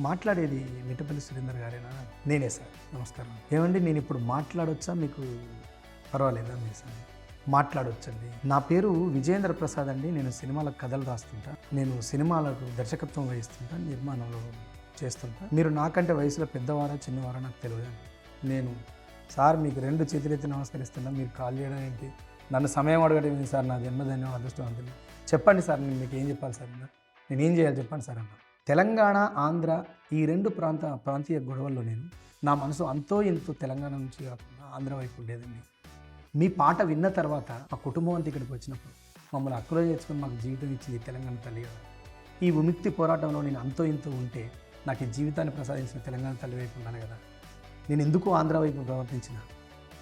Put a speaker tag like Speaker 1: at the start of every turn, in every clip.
Speaker 1: మాట్లాడేది మిట్టపల్లి సురేందర్ గారేనా? నేనే సార్. నమస్కారం. ఏమండి నేను ఇప్పుడు మాట్లాడొచ్చా? మీకు పర్వాలేదా? మీ సార్ మాట్లాడొచ్చండి. నా పేరు విజయేంద్ర ప్రసాద్ అండి. నేను సినిమాలకు కథలు రాస్తుంటా. నేను సినిమాలకు దర్శకత్వం వహిస్తుంటా, నిర్మాణంలో చేస్తుంటా. మీరు నాకంటే వయసులో పెద్దవారా చిన్నవారా నాకు తెలియదు. నేను సార్ మీకు 2 చేతులెత్తి నమస్కరిస్తున్నా. మీరు కాల్ చేయడం ఏంటి? నన్ను సమయం అడగడం ఏంటి సార్? నా జన్మధన్యం అదృష్టవంతులు. చెప్పండి సార్, నేను మీకు ఏం చెప్పాలి సార్? నేనేం చేయాలి చెప్పండి సార్ అన్న. తెలంగాణ, ఆంధ్ర ఈ 2 ప్రాంతీయ గొడవల్లో నా మనసు అంతో ఎంతో తెలంగాణ నుంచి కాకుండా ఆంధ్ర వైపు ఉండేదండి. మీ పాట విన్న తర్వాత మా కుటుంబం అంతా ఇక్కడికి వచ్చినప్పుడు మమ్మల్ని హక్కులో చేర్చుకొని మాకు జీవితం ఇచ్చింది తెలంగాణ తల్లి కదా. ఈ విముక్తి పోరాటంలో నేను అంతో ఎంతో ఉంటే నాకు ఈ జీవితాన్ని ప్రసాదించిన తెలంగాణ తల్లి వైపు ఉన్నాను కదా. నేను ఎందుకు ఆంధ్ర వైపు ప్రవర్తించిన?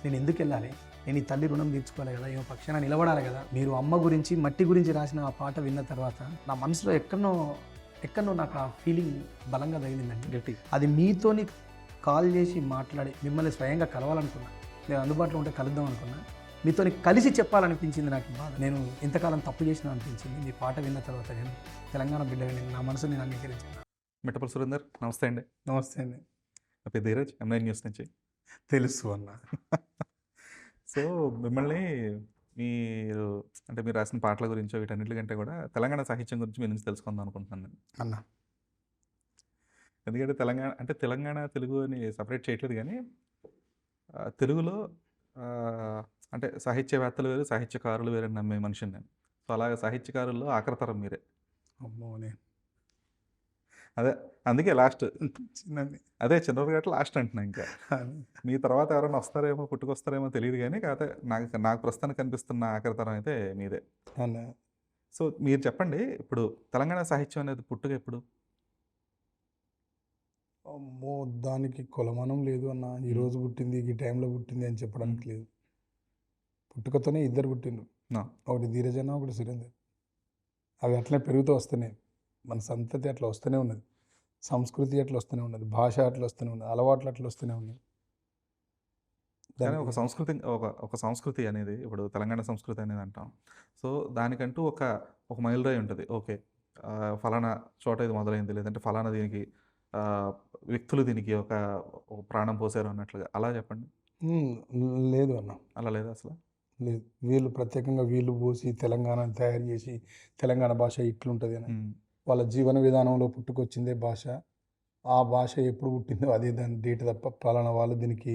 Speaker 1: నేను ఎందుకు వెళ్ళాలి? నేను ఈ తల్లి రుణం తీర్చుకోవాలి కదా, ఏమో పక్షాన నిలబడాలి కదా. మీరు అమ్మ గురించి, మట్టి గురించి రాసిన ఆ పాట విన్న తర్వాత నా మనసులో ఎక్కడో నాకు ఆ ఫీలింగ్ బలంగా తగిలిందండి.
Speaker 2: గట్టి
Speaker 1: అది మీతోని కాల్ చేసి మాట్లాడి మిమ్మల్ని స్వయంగా కలవాలనుకున్నా. నేను అందుబాటులో ఉంటే కలుద్దాం అనుకున్నా. మీతోని కలిసి చెప్పాలనిపించింది నాకు బాధ. నేను ఇంతకాలం తప్పు చేసిన అనిపించింది. మీ పాట విన్న తర్వాత నేను తెలంగాణ బిడ్డగా నా మనసు నేను అంగీకరించాను.
Speaker 2: మిట్టపల్లి సురేందర్ నమస్తే అండి.
Speaker 1: నమస్తే అండి.
Speaker 2: నా పేరు ధీరజ్, M9 న్యూస్ నుంచి.
Speaker 1: తెలుసు అన్న.
Speaker 2: సో మిమ్మల్ని మీరు మీరు రాసిన పాటల గురించో వీటన్నిటికంటే కూడా తెలంగాణ సాహిత్యం గురించి మీ నుంచి తెలుసుకుందాం అనుకుంటున్నాను నేను.
Speaker 1: అన్న
Speaker 2: ఎందుకంటే తెలంగాణ తెలుగు అని సపరేట్ చేయట్లేదు, కానీ తెలుగులో సాహిత్యవేత్తలు వేరు, సాహిత్యకారులు వేరు అని నమ్మే మనిషిని నేను. సో అలాగే సాహిత్యకారుల్లో ఆఖరితరం మీరే.
Speaker 1: అమ్మో నేను
Speaker 2: అదే అందుకే లాస్ట్
Speaker 1: చిన్నది.
Speaker 2: అదే చిన్నవారు గట్ల లాస్ట్ అంటున్నా. ఇంకా మీ తర్వాత ఎవరైనా వస్తారేమో, పుట్టుకొస్తారేమో తెలియదు, కానీ కాకపోతే నాకు ప్రస్తుతానికి కనిపిస్తున్న ఆఖరి తరం అయితే మీదే.
Speaker 1: అన్న
Speaker 2: సో మీరు చెప్పండి, ఇప్పుడు తెలంగాణ సాహిత్యం అనేది పుట్టుక ఎప్పుడు?
Speaker 1: అమ్మో దానికి కొలమానం లేదు అన్న. ఈరోజు పుట్టింది, ఈ టైంలో పుట్టింది అని చెప్పడానికి లేదు. పుట్టుకతోనే 2 పుట్టిండ్రు. ఒకటి ధీరజ్ అన్న, ఒకటి సురేందర్. అవి అట్లనే పెరుగుతూ వస్తున్నాయి. మన సంతతి అట్లా వస్తూనే ఉన్నది, సంస్కృతి అట్లా వస్తూనే ఉన్నది, భాష అట్లా వస్తూనే ఉన్నది, అలవాట్లు అట్లా వస్తూనే ఉన్నాయి.
Speaker 2: కానీ ఒక సంస్కృతి అనేది, ఇప్పుడు తెలంగాణ సంస్కృతి అనేది అంటాం. సో దానికంటూ ఒక మైలురాయి ఉంటుంది. ఓకే, ఫలానా చోట ఇది మొదలైంది, లేదంటే ఫలానా దీనికి వ్యక్తులు దీనికి ఒక ప్రాణం పోసారు అన్నట్లుగా. అలా చెప్పండి.
Speaker 1: లేదు అన్న,
Speaker 2: అలా లేదా అసలు?
Speaker 1: లేదు. వీళ్ళు ప్రత్యేకంగా వీళ్ళు పోసి తెలంగాణను తయారు చేసి తెలంగాణ భాష ఇట్లుంటుంది అని వాళ్ళ జీవన విధానంలో పుట్టుకొచ్చిందే భాష. ఆ భాష ఎప్పుడు పుట్టిందో అదే దాని డేట్ తప్ప పలానా వాళ్ళు దీనికి.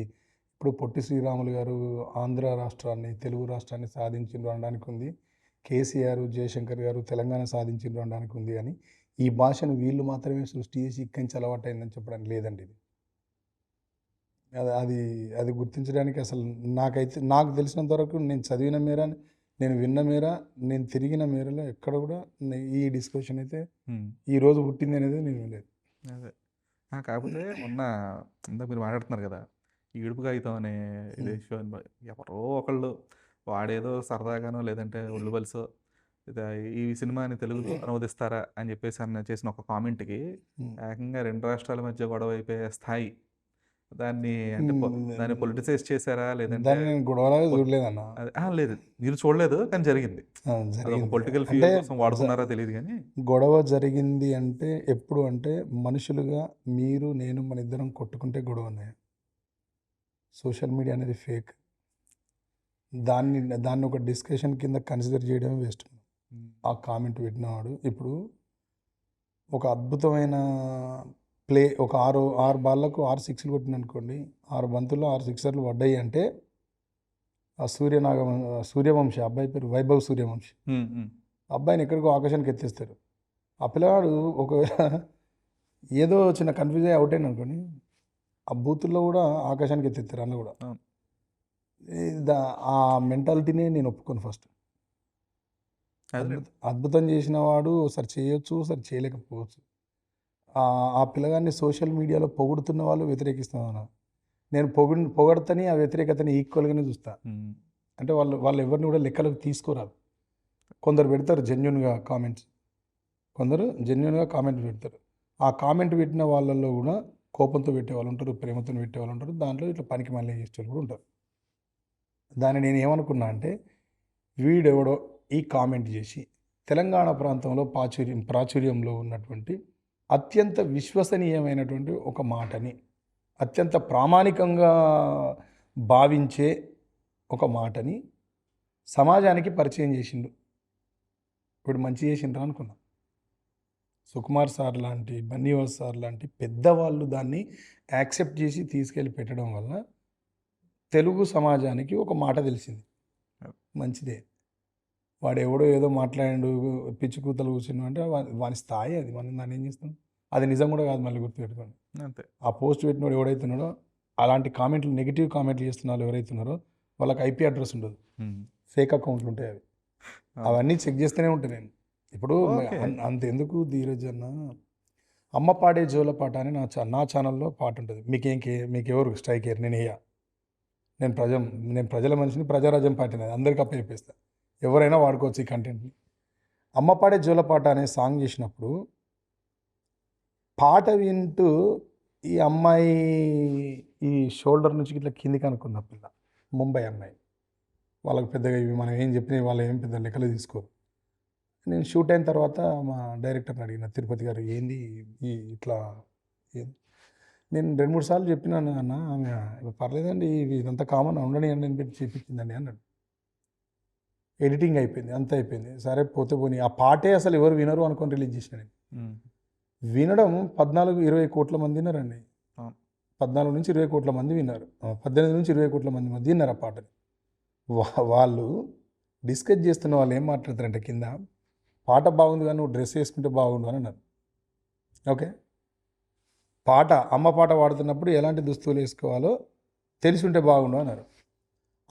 Speaker 1: ఇప్పుడు పొట్టి శ్రీరాములు గారు ఆంధ్ర రాష్ట్రాన్ని, తెలుగు రాష్ట్రాన్ని సాధించిండ్రు అనడానికి ఉంది. కేసీఆర్, జయశంకర్ గారు తెలంగాణ సాధించిండ్రు అనడానికి ఉంది. అని ఈ భాషను వీళ్ళు మాత్రమే సృష్టి చేసి ఇక్కడి నుంచి అలవాటైందని చెప్పడానికి లేదండి. ఇది అది అది గుర్తించడానికి అసలు నాకు తెలిసినంత వరకు, నేను చదివిన మేర, నేను విన్న మేర, నేను తిరిగిన మేరలో ఎక్కడ కూడా ఈ డిస్కషన్ అయితే ఈ రోజు పుట్టింది అనేది నేను వినలేదు.
Speaker 2: అదే కాకపోతే ఇందాక మీరు మాట్లాడుతున్నారు కదా, ఈ ఇడుపు కాగితం అనే ఇది షో, ఎవరో ఒకళ్ళు వాడేదో సరదాగానో లేదంటే ఒళ్ళు బలిసో ఈ సినిమాని తెలుగులో అనువదిస్తారా అని చెప్పేసి చేసిన ఒక కామెంట్కి ఏకంగా 2 రాష్ట్రాల మధ్య గొడవ అయిపోయే స్థాయి. దాన్ని పొలిటిసైజ్ చేశారా లేదంటే
Speaker 1: గొడవలాగా చూడలేదన్న.
Speaker 2: లేదు, మీరు చూడలేదు, కానీ జరిగింది. పొలిటికల్ ఫీల్ కోసం వాడుతున్నారా తెలియదు, కానీ
Speaker 1: గొడవ జరిగింది అంటే ఎప్పుడు అంటే మనుషులుగా మీరు, నేను, మన ఇద్దరం కొట్టుకుంటే గొడవ ఉన్నాయి. సోషల్ మీడియా అనేది ఫేక్. దాన్ని ఒక డిస్కషన్ కింద కన్సిడర్ చేయడమే వేస్ట్. ఆ కామెంట్ పెట్టినవాడు ఇప్పుడు ఒక అద్భుతమైన ప్లే, ఒక 6 బాళ్ళకు 6 సిక్స్లు కొట్టిన అనుకోండి, 6 బంతుల్లో 6 సిక్సర్లు పడ్డాయి అంటే ఆ సూర్యవంశి అబ్బాయి పేరు వైభవ్ సూర్యవంశి. అబ్బాయిని ఎక్కడికో ఆకాశానికి ఎత్తేస్తారు. ఆ పిల్లవాడు ఒకవేళ ఏదో చిన్న కన్ఫ్యూజ్ అయ్యి అవుట్ అయిన అనుకోండి, ఆ బూతుల్లో కూడా ఆకాశానికి ఎత్తేస్తారు అన్న కూడా. ఆ మెంటాలిటీనే నేను ఒప్పుకోను. ఫస్ట్ అద్భుతం చేసిన వాడు ఒకసారి చేయొచ్చు, ఒకసారి చేయలేకపోవచ్చు. ఆ పిల్లగాన్ని సోషల్ మీడియాలో పొగుడుతున్న వాళ్ళు వ్యతిరేకిస్తున్నారు. నేను పొగడతని ఆ వ్యతిరేకతని ఈక్వల్గానే చూస్తా. అంటే వాళ్ళు ఎవరిని కూడా లెక్కలకు తీసుకోరాదు. కొందరు పెడతారు జెన్యున్గా కామెంట్స్, పెడతారు. ఆ కామెంట్ పెట్టిన వాళ్ళల్లో కూడా కోపంతో పెట్టేవాళ్ళు ఉంటారు, ప్రేమతో పెట్టేవాళ్ళు ఉంటారు, దాంట్లో ఇట్లా పనికి మళ్ళీ చేసేవాళ్ళు కూడా ఉంటారు. దాన్ని నేను ఏమనుకున్నా అంటే, వీడెవడో ఈ కామెంట్ చేసి తెలంగాణ ప్రాంతంలో ప్రాచుర్యంలో ఉన్నటువంటి అత్యంత విశ్వసనీయమైనటువంటి ఒక మాటని, అత్యంత ప్రామాణికంగా భావించే ఒక మాటని సమాజానికి పరిచయం చేసిండు. ఇప్పుడు మంచి చేసిండ్రా అనుకున్నా. సుకుమార్ సార్ లాంటి, బన్నీవాస్ సార్ లాంటి పెద్దవాళ్ళు దాన్ని యాక్సెప్ట్ చేసి తీసుకెళ్ళి పెట్టడం వల్ల తెలుగు సమాజానికి ఒక మాట తెలిసింది. మంచిదే. వాడెవడో ఏదో మాట్లాడిండు, పిచ్చి కూతలు కూర్చున్నాడు అంటే వాని స్థాయి అది. మనం దాన్ని ఏం చేస్తాం? అది నిజం కూడా కాదు, మళ్ళీ గుర్తుపెట్టుకోండి.
Speaker 2: అంతే.
Speaker 1: ఆ పోస్ట్ పెట్టినోడు ఎవడైతున్నాడో, అలాంటి కామెంట్లు, నెగిటివ్ కామెంట్లు చేస్తున్న వాళ్ళు ఎవరైతున్నారో వాళ్ళకి ఐపీ అడ్రస్ ఉండదు, ఫేక్ అకౌంట్లు ఉంటాయి అవి. అవన్నీ చెక్ చేస్తూనే ఉంటాను నేను. ఇప్పుడు
Speaker 2: ఓకే.
Speaker 1: అంతెందుకు ధీరజ్ అన్న, అమ్మ పాడే జోల పాట అని నా ఛానల్లో పాట ఉంటుంది. మీకెవరు స్ట్రైక్ అయ్యారు? నేను ప్రజల మనిషిని, ప్రజారాజ్యం పార్టీని అందరికీ అప్ప చెప్పేస్తా. ఎవరైనా వాడుకోవచ్చు ఈ కంటెంట్ని. అమ్మ పాడే జోల పాట అనే సాంగ్ చేసినప్పుడు పాట వింటూ ఈ అమ్మాయి ఈ షోల్డర్ నుంచి ఇట్లా కిందికి అనుకున్న పిల్ల, ముంబై అమ్మాయి. వాళ్ళకి పెద్దగా ఇవి మనం ఏం చెప్పినా వాళ్ళు ఏం పెద్ద లెక్కలు తీసుకోరు. నేను షూట్ అయిన తర్వాత మా డైరెక్టర్ని అడిగిన, తిరుపతి గారు ఏంది ఇట్లా నేను 2-3 సార్లు చెప్పినాను అన్న, ఆమె పర్లేదండి ఇదంతా కామన్, ఉండని అని పెట్టి చేపించిందండి అన్నాడు. ఎడిటింగ్ అయిపోయింది, అంతా అయిపోయింది. సరే పోతే పోనీ, ఆ పాటే అసలు ఎవరు వినరు అనుకొని రిలీజ్ చేసిన నేను. వినడం 14-20 కోట్ల మంది విన్నారండి. 14-20 కోట్ల మంది విన్నారు. 18-20 కోట్ల మంది విన్నారు ఆ పాటని. వాళ్ళు డిస్కస్ చేస్తున్న వాళ్ళు ఏం మాట్లాడతారంటే కింద, పాట బాగుంది కానీ నువ్వు డ్రెస్ వేసుకుంటే బాగుండు అని అన్నారు. ఓకే, పాట అమ్మ పాట పాడుతున్నప్పుడు ఎలాంటి దుస్తువులు వేసుకోవాలో తెలిసి ఉంటే బాగుండు అన్నారు.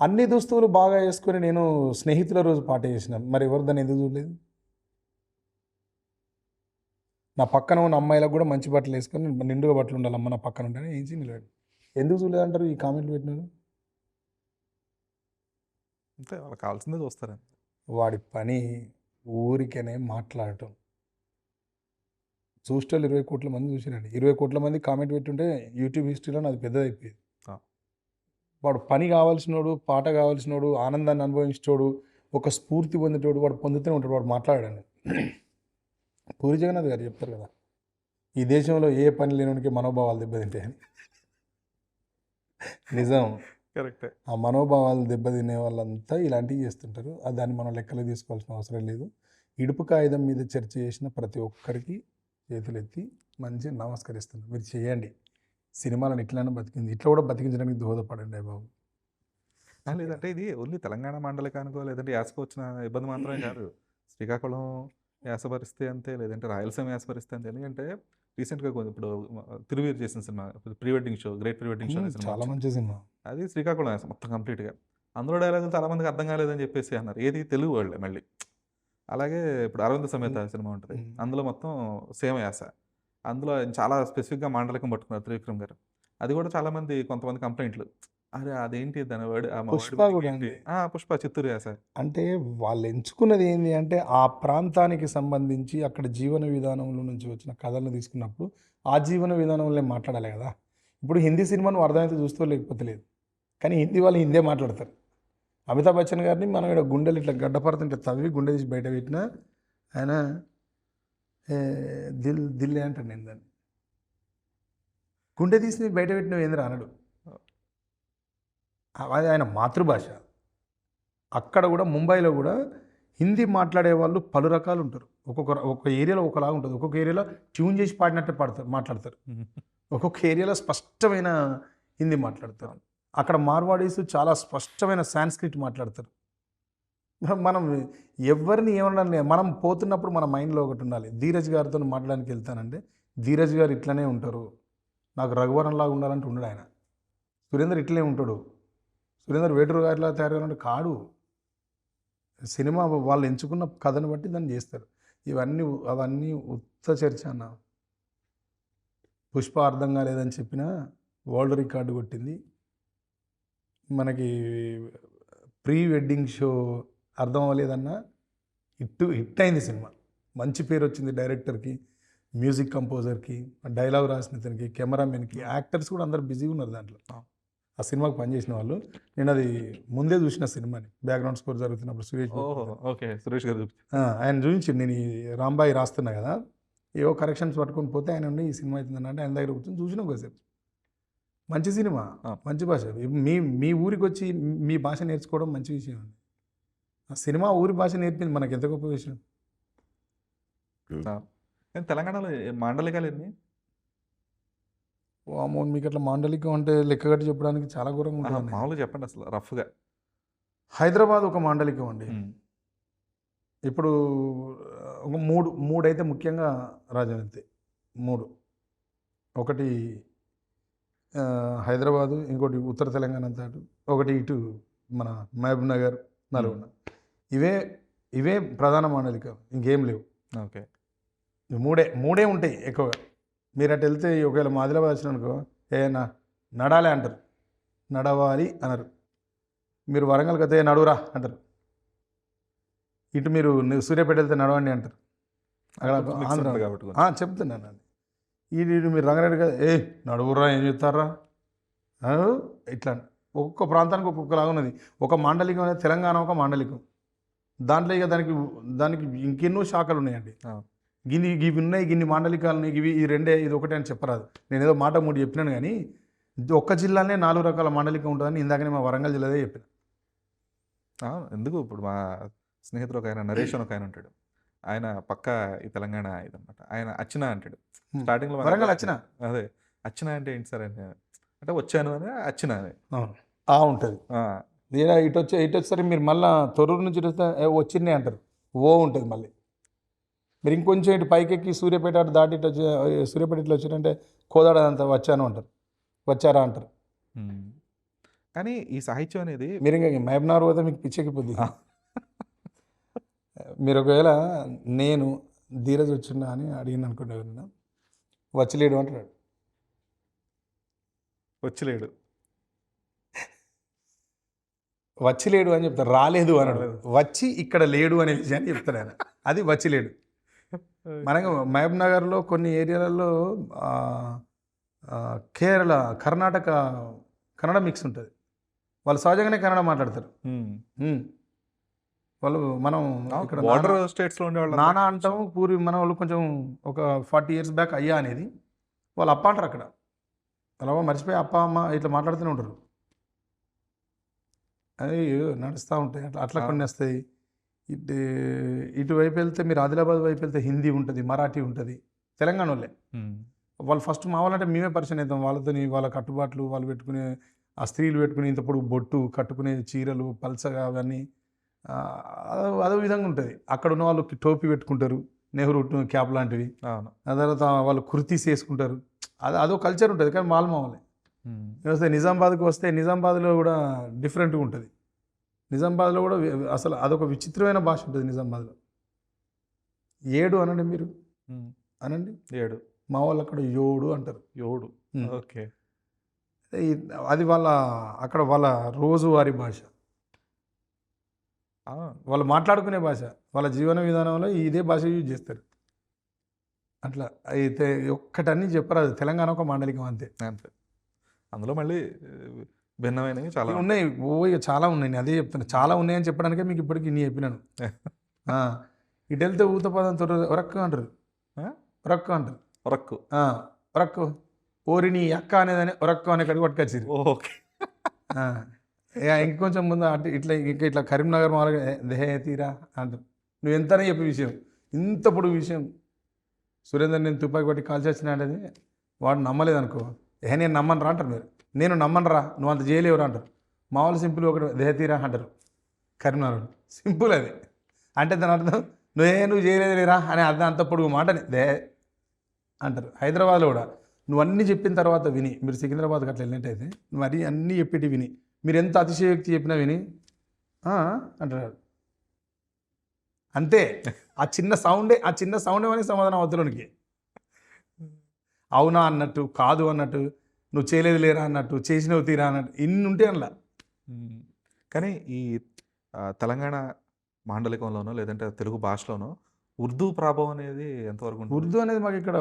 Speaker 1: అన్ని దుస్తువులు బాగా వేసుకొని నేను స్నేహితుల రోజు పాట చేసిన, మరి ఎవరు దాన్ని ఎందుకు చూడలేదు? నా పక్కన ఉన్న అమ్మాయిలకు కూడా మంచి బట్టలు వేసుకొని నిండుగా బట్టలు ఉండాలి అమ్మ నా పక్కన ఉంటే ఏం చేయలేదు. ఎందుకు చూడలేదంటారు ఈ కామెంట్లు పెట్టినారు?
Speaker 2: అంతే, వాళ్ళకి కావాల్సిందే చూస్తారు.
Speaker 1: వాడి పని ఊరికనే మాట్లాడటం. చూస్టోళ్ళు 20 కోట్ల మంది చూసిరండి. 20 కోట్ల మంది కామెంట్ పెట్టుంటే యూట్యూబ్ హిస్టరీలో అది పెద్దదైపోయింది. వాడు పని కావాల్సినోడు, పాట కావాల్సినోడు, ఆనందాన్ని అనుభవించేటోడు, ఒక స్ఫూర్తి పొందేటోడు, వాడు పొందుతూనే ఉంటాడు. వాడు మాట్లాడాడు. పూరి జగన్నాథ్ గారు చెప్తారు కదా, ఈ దేశంలో ఏ పని లేనివానికి మనోభావాలు దెబ్బతింటాయని. నిజం,
Speaker 2: కరెక్టే.
Speaker 1: ఆ మనోభావాలు దెబ్బతినే వాళ్ళంతా ఇలాంటివి చేస్తుంటారు. దాన్ని మనం లెక్కలు తీసుకోవాల్సిన అవసరం లేదు. ఇడుపు కాగితం మీద చర్చ చేసిన ప్రతి ఒక్కరికి చేతులెత్తి మంచి నమస్కరిస్తున్నాను. మీరు చేయండి, సినిమాలను ఇట్లానే బతికింది, ఇట్లా కూడా బతికించడానికి దోహదపడండి బాబు.
Speaker 2: లేదంటే ఇది ఓన్లీ తెలంగాణ మండలికానికో లేదంటే యాసకు వచ్చిన ఇబ్బంది మాత్రమే కాదు. శ్రీకాకుళం యాస పరిస్థితి అంతే, లేదంటే రాయలసీమ యాస పరిస్థితి అంతే. ఎందుకంటే రీసెంట్గా ఇప్పుడు తిరువీరు చేసిన cinema, pre wedding show, great pre wedding show
Speaker 1: చాలా మంచి సినిమా.
Speaker 2: అది శ్రీకాకుళం యాస మొత్తం కంప్లీట్గా. అందులో డైలాగులు చాలామందికి అర్థం కాలేదని చెప్పేసి అన్నారు. ఏది తెలుగు వాళ్ళే మళ్ళీ. అలాగే ఇప్పుడు అరవింద సమేత సినిమా ఉంటుంది, అందులో మొత్తం సేమ్ యాస. అందులో చాలా స్పెసిఫిక్గా మాండలికం పట్టుకున్నారు త్రివిక్రమ్ గారు. అది కూడా చాలామంది కొంతమంది కంప్లైంట్లు, అరే అదేంటి దాని వర్డ్,
Speaker 1: పుష్ప కూడా అండి.
Speaker 2: పుష్ప చిత్తూరు యాస.
Speaker 1: అంటే వాళ్ళు ఎంచుకున్నది ఏంటి అంటే ఆ ప్రాంతానికి సంబంధించి అక్కడ జీవన విధానంలో నుంచి వచ్చిన కథలను తీసుకున్నప్పుడు ఆ జీవన విధానంలో మాట్లాడాలి కదా. ఇప్పుడు హిందీ సినిమాను అర్థమైతే చూస్తూ లేకపోతే లేదు, కానీ హిందీ వాళ్ళు హిందే మాట్లాడతారు. అమితాబ్ బచ్చన్ గారిని మనం ఇక్కడ గుండెలు ఇట్లా గడ్డపడుతుంటే తవ్వి గుండె తీసి బయట పెట్టినా ఆయన దిల్లే అంటాను నేను దాన్ని. గుండె తీసి బయట పెట్టిన ఏంద్ర అనడు. అది ఆయన మాతృభాష. అక్కడ కూడా ముంబైలో కూడా హిందీ మాట్లాడే వాళ్ళు పలు రకాలు ఉంటారు. ఒక్కొక్క ఏరియాలో ఒకలాగా ఉంటుంది. ఒక్కొక్క ఏరియాలో ట్యూన్ చేసి పాడినట్టే మాట్లాడతారు. ఒక్కొక్క ఏరియాలో స్పష్టమైన హిందీ మాట్లాడతారు. అక్కడ మార్వాడీస్ చాలా స్పష్టమైన సాంస్క్రిట్ మాట్లాడతారు. మనం ఎవరిని ఏమనడం లేదు. మనం పోతున్నప్పుడు మన మైండ్లో ఒకటి ఉండాలి. ధీరజ్ గారితో మాట్లాడడానికి వెళ్తానంటే ధీరజ్ గారు ఇట్లనే ఉంటారు, నాకు రఘువరంలాగా ఉండాలంటే ఉండడు ఆయన. సురేందర్ ఇట్లనే ఉంటాడు, సురేందర్ వేటూరు గారిలా తయారు కాడు. సినిమా వాళ్ళు ఎంచుకున్న కథను బట్టి దాన్ని చేస్తారు. అవన్నీ ఉత్త చర్చ అన్న. పుష్ప అర్థం కాలేదని చెప్పినా వరల్డ్ రికార్డు కొట్టింది. మనకి ప్రీ వెడ్డింగ్ షో అర్థం అవ్వలేదన్నా హిట్ అయింది సినిమా. మంచి పేరు వచ్చింది డైరెక్టర్కి, మ్యూజిక్ కంపోజర్కి, డైలాగ్ రాసిన ఇతనికి, కెమెరామెన్కి, యాక్టర్స్ కూడా అందరు బిజీగా ఉన్నారు దాంట్లో. ఆ సినిమాకి పనిచేసిన వాళ్ళు. నేను అది ముందే చూసిన సినిమాని, బ్యాక్గ్రౌండ్ స్కోర్ జరుగుతున్నప్పుడు సురేష్
Speaker 2: గారు ఆయన చూపించి,
Speaker 1: నేను ఈ రాంబాయి రాస్తున్నా కదా, ఏవో కరెక్షన్స్ పట్టుకొని పోతే ఆయన ఉండి ఈ సినిమా అవుతుందని అంటే ఆయన దగ్గర కూర్చొని చూసినాం కాసేపు. మంచి సినిమా, మంచి భాష. మీ మీ ఊరికి వచ్చి మీ భాష నేర్చుకోవడం మంచి విషయం అండి. ఆ సినిమా ఊరి భాష నేర్పింది మనకి ఎంత గొప్ప విషయం.
Speaker 2: కానీ తెలంగాణలో మాండలికాలు ఎన్ని?
Speaker 1: వామ్మో! మీకు అట్లా మాండలికం అంటే లెక్క కట్టి చెప్పడానికి చాలా ఘోరంగా ఉంటుంది.
Speaker 2: మామూలుగా చెప్పండి అసలు రఫ్గా.
Speaker 1: హైదరాబాద్ ఒక మాండలికం అండి. ఇప్పుడు ఒక మూడైతే ముఖ్యంగా రాజమండ్రి 3. ఒకటి హైదరాబాదు, ఇంకోటి ఉత్తర తెలంగాణ అంతటి, ఒకటి ఇటు మన మహబూబ్ నగర్, నల్గొండ. ఇవే ప్రధాన మాండలికం, ఇంకేం లేవు.
Speaker 2: ఓకే.
Speaker 1: మూడే ఉంటాయి ఎక్కువగా. మీరు అటు వెళ్తే ఒకవేళ మా ఆదిలాబాద్ వచ్చినానుకో నడాలి అంటారు, నడవాలి అనరు. మీరు వరంగల్కి అయితే నడువురా అంటారు. ఇటు మీరు సూర్యాపేట వెళ్తే నడవండి అంటారు. అక్కడ ఆంధ్ర చెప్తున్నాను అండి. ఇది మీరు రంగారెడ్డి కదా నడువురా ఏం చెప్తారా ఇట్లా. ఒక్కొక్క ప్రాంతానికి ఒక్కొక్కలాగా ఉన్నది. ఒక మాండలికం అనేది తెలంగాణ ఒక మాండలికం. దాంట్లో ఇక దానికి ఇంకెన్నో శాఖలు ఉన్నాయండి. ఇవి ఉన్నాయి, గిన్ని మాండలికాలు ఉన్నాయి, ఇది రెండే, ఇది ఒకటే అని చెప్పరాదు. నేను ఏదో మాట మూడు చెప్పినాను కానీ ఒక్క జిల్లానే 4 రకాల మాండలికం ఉంటుందని ఇందాకనే మా వరంగల్ జిల్లాదే చెప్పిన.
Speaker 2: ఎందుకు ఇప్పుడు మా స్నేహితుడు ఒక ఆయన నరేష్ అని ఒక ఆయన ఉంటాడు. ఆయన పక్క ఈ తెలంగాణ ఇదనమాట. ఆయన అచ్చినా అంటాడు స్టార్టింగ్లో.
Speaker 1: వరంగల్ అచ్చినా?
Speaker 2: అదే అచ్చినా అంటే ఏంటి సార్ అంటే వచ్చాను అని అచ్చినా అని
Speaker 1: ఉంటుంది. ఇటు వచ్చేసరికి మీరు మళ్ళీ తొర్రూరు నుంచి వచ్చిందే అంటారు, ఓ ఉంటుంది. మళ్ళీ మీరు ఇంకొంచెం ఇటు పైకెక్కి సూర్యాపేట అటు దాటి ఇటు వచ్చి సూర్యాపేట ఇట్లా వచ్చారంటే కోదాడ అంతా వచ్చాను అంటారు, వచ్చారా అంటారు.
Speaker 2: కానీ ఈ సాహిత్యం అనేది
Speaker 1: మీరు ఇంకా మహబూబ్నగర్ పోతే మీకు పిచ్చెక్కిపోద్ది. మీరు ఒకవేళ నేను ధీరజ్ వచ్చినా అని అడిగిన అనుకుంటే ఎవరైనా వచ్చలేడు అంటాడు. వచ్చిలేడు అని చెప్తారు, రాలేదు అన్నాడు. వచ్చి ఇక్కడ లేడు అనే విషయాన్ని చెప్తాడు ఆయన. అది వచ్చిలేడు. మనకు మహబూబ్ నగర్లో కొన్ని ఏరియాలలో కేరళ, కర్ణాటక, కన్నడ మిక్స్ ఉంటుంది. వాళ్ళు సహజంగానే కన్నడ మాట్లాడతారు. వాళ్ళు మనం ఇక్కడ
Speaker 2: బార్డర్ స్టేట్స్లో ఉండేవాళ్ళు
Speaker 1: నానా అంటాము. మన వాళ్ళు కొంచెం ఒక 40 years బ్యాక్ అయ్యా అనేది వాళ్ళు అప్ప అంటారు. అక్కడ అలా మర్చిపోయి అప్ప అమ్మ ఇట్లా మాట్లాడుతూనే ఉంటారు. అవి నడుస్తూ ఉంటాయి. అట్లా కొన్ని వస్తాయి. ఇటువైపు వెళ్తే మీరు ఆదిలాబాద్ వైపు వెళ్తే హిందీ ఉంటుంది, మరాఠీ ఉంటుంది. తెలంగాణ వాళ్ళే వాళ్ళు ఫస్ట్ మా వాళ్ళంటే మేమే పరిచయం అవుతాం వాళ్ళతో. వాళ్ళ కట్టుబాట్లు, వాళ్ళు పెట్టుకునే ఆ స్త్రీలు పెట్టుకుని ఇంత పొడుగు బొట్టు, కట్టుకునే చీరలు పల్చగా అవన్నీ అదో విధంగా ఉంటుంది. అక్కడ ఉన్న వాళ్ళు టోపీ పెట్టుకుంటారు, నెహ్రూ క్యాప్ లాంటివి. ఆ తర్వాత వాళ్ళు కుర్తీస్ వేసుకుంటారు. అదో కల్చర్ ఉంటుంది. కానీ మాల్మా వస్తే నిజామాబాద్కి వస్తే నిజామాబాద్లో కూడా డిఫరెంట్గా ఉంటుంది. నిజామాబాద్లో కూడా అసలు అదొక విచిత్రమైన భాష ఉంటుంది. నిజామాబాద్లో 7 అనండి, మీరు అనండి 7. మా వాళ్ళు అక్కడ 7 అంటారు.
Speaker 2: 7 ఓకే.
Speaker 1: అది అక్కడ వాళ్ళ రోజువారీ భాష, వాళ్ళు మాట్లాడుకునే భాష, వాళ్ళ జీవన విధానంలో ఇదే భాష యూజ్ చేస్తారు. అట్లా అయితే ఒక్కటన్నీ చెప్పరాదు. తెలంగాణ ఒక మాండలికం అంతే.
Speaker 2: అందులో మళ్ళీ భిన్నమైనవి చాలా
Speaker 1: ఉన్నాయి. ఇక చాలా ఉన్నాయి. అదే చెప్తాను, చాలా ఉన్నాయని చెప్పడానికే మీకు ఇప్పటికి ఇన్ని చెప్పినాను. ఇటు వెళ్తే ఊత పదం ఒరక్కు అంటారు, ఒరక్కు అంటారు, ఒరక్కు ఓరిని అక్క అనేదని ఒరక్కు అనే కడిగి పట్టుకొచ్చారు.
Speaker 2: ఓకే.
Speaker 1: ఇంకొంచెం ముందు అంటే ఇట్లా కరీంనగర్ మామూలుగా దేహే తీరా అంటారు. నువ్వు ఎంతనే చెప్పే విషయం, ఇంత పొడుగు విషయం. సురేందర్ నేను తుపాకి పట్టి కాల్చి వచ్చినా అంటే వాడు నమ్మలేదు అనుకో, నేను నమ్మను రా అంటారు. మీరు నేను నమ్మను రా, నువ్వు అంత చేయలేవురా అంటారు. మామూలు సింపుల్ ఒకటి దేహ తీరా అంటారు కరీంనగర్. సింపుల్ అది. అంటే దాని అర్థం నువ్వు చేయలేదు లేరా అని అర్థం. అంత పొడుగు మాటని దేహ అంటారు. హైదరాబాద్లో కూడా నువ్వు అన్నీ చెప్పిన తర్వాత విని, మీరు సికింద్రాబాద్కి అట్లా వెళ్ళినట్టయితే నువ్వు అన్నీ చెప్పేటి విని, మీరు ఎంత అతిశయోక్తి చెప్పినా విని అంటారు. అంతే. ఆ చిన్న సౌండే మనకి సమాధానం అవతలోనికి. అవునా అన్నట్టు, కాదు అన్నట్టు, నువ్వు చేయలేదు లేరా అన్నట్టు, చేసినవు తీరా అన్నట్టు, ఇన్ని ఉంటే అలా.
Speaker 2: కానీ ఈ తెలంగాణ మాండలికంలోనో లేదంటే తెలుగు భాషలోనో ఉర్దూ ప్రభావం అనేది ఎంతవరకు ఉంటుంది?
Speaker 1: ఉర్దూ అనేది మాకు ఇక్కడ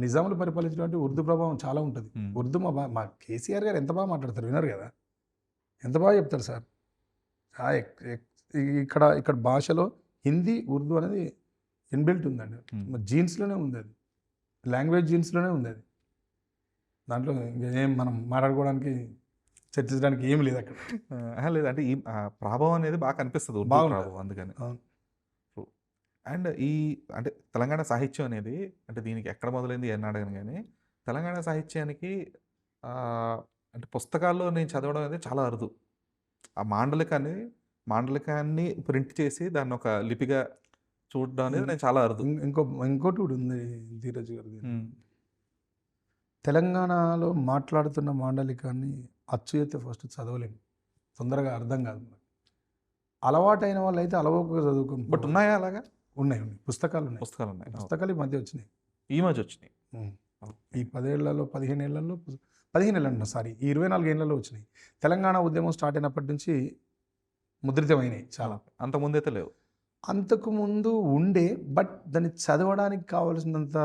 Speaker 1: నిజాములు పరిపాలించినటువంటి ఉర్దూ ప్రభావం చాలా ఉంటుంది. ఉర్దూ మా కేసీఆర్ గారు ఎంత బాగా మాట్లాడతారు, విన్నారు కదా, ఎంత బాగా చెప్తారు సార్. ఇక్కడ భాషలో హిందీ, ఉర్దూ అనేది ఇన్బిల్ట్ ఉందండి, జీన్స్లోనే ఉంది. అది లాంగ్వేజ్ జీన్స్లోనే ఉంది అది. దాంట్లో ఇంకా ఏం మనం మాట్లాడుకోవడానికి చర్చించడానికి ఏం లేదు అక్కడ.
Speaker 2: లేదంటే ఈ ప్రభావం అనేది బాగా కనిపిస్తుంది ఉర్దూ
Speaker 1: బాగుంటుంది.
Speaker 2: ప్రభావం అందుకని.
Speaker 1: అవును.
Speaker 2: అండ్ ఈ అంటే తెలంగాణ సాహిత్యం అనేది అంటే దీనికి ఎక్కడ మొదలైంది అని అడగను కానీ తెలంగాణ సాహిత్యానికి అంటే పుస్తకాల్లో నేను చదవడం అనేది చాలా అరుదు. ఆ మాండలికాన్ని ప్రింట్ చేసి దాన్ని ఒక లిపిగా చూడడం అనేది నేను చాలా అరుదు.
Speaker 1: ఇంకోటి కూడా ఉంది ధీరజ్ గారిది.
Speaker 2: ఉమ్.
Speaker 1: తెలంగాణలో మాట్లాడుతున్న మాండలికాన్ని అచ్చు అయితే ఫస్ట్ చదవలేము, తొందరగా అర్థం కాదు. అలవాటైన వాళ్ళు అయితే అలవోకగా చదువుకుని
Speaker 2: బట్ ఉన్నాయా అలాగా?
Speaker 1: ఉన్నాయి పుస్తకాలు ఉన్నాయి.
Speaker 2: పుస్తకాలు ఉన్నాయి.
Speaker 1: పుస్తకాలు ఈ మధ్య వచ్చినాయి.
Speaker 2: ఈ మధ్య వచ్చినాయి.
Speaker 1: ఈ 10 ఏళ్లలో 15 ఏళ్లలో 15 ఏళ్ళంట సారీ ఈ 24 ఏళ్లలో వచ్చినాయి. తెలంగాణ ఉద్యమం స్టార్ట్ అయినప్పటి నుంచి ముద్రితమైనవి చాలా.
Speaker 2: అంతకుముందైతే లేవు.
Speaker 1: అంతకుముందు ఉండే, బట్ దాన్ని చదవడానికి కావాల్సినంత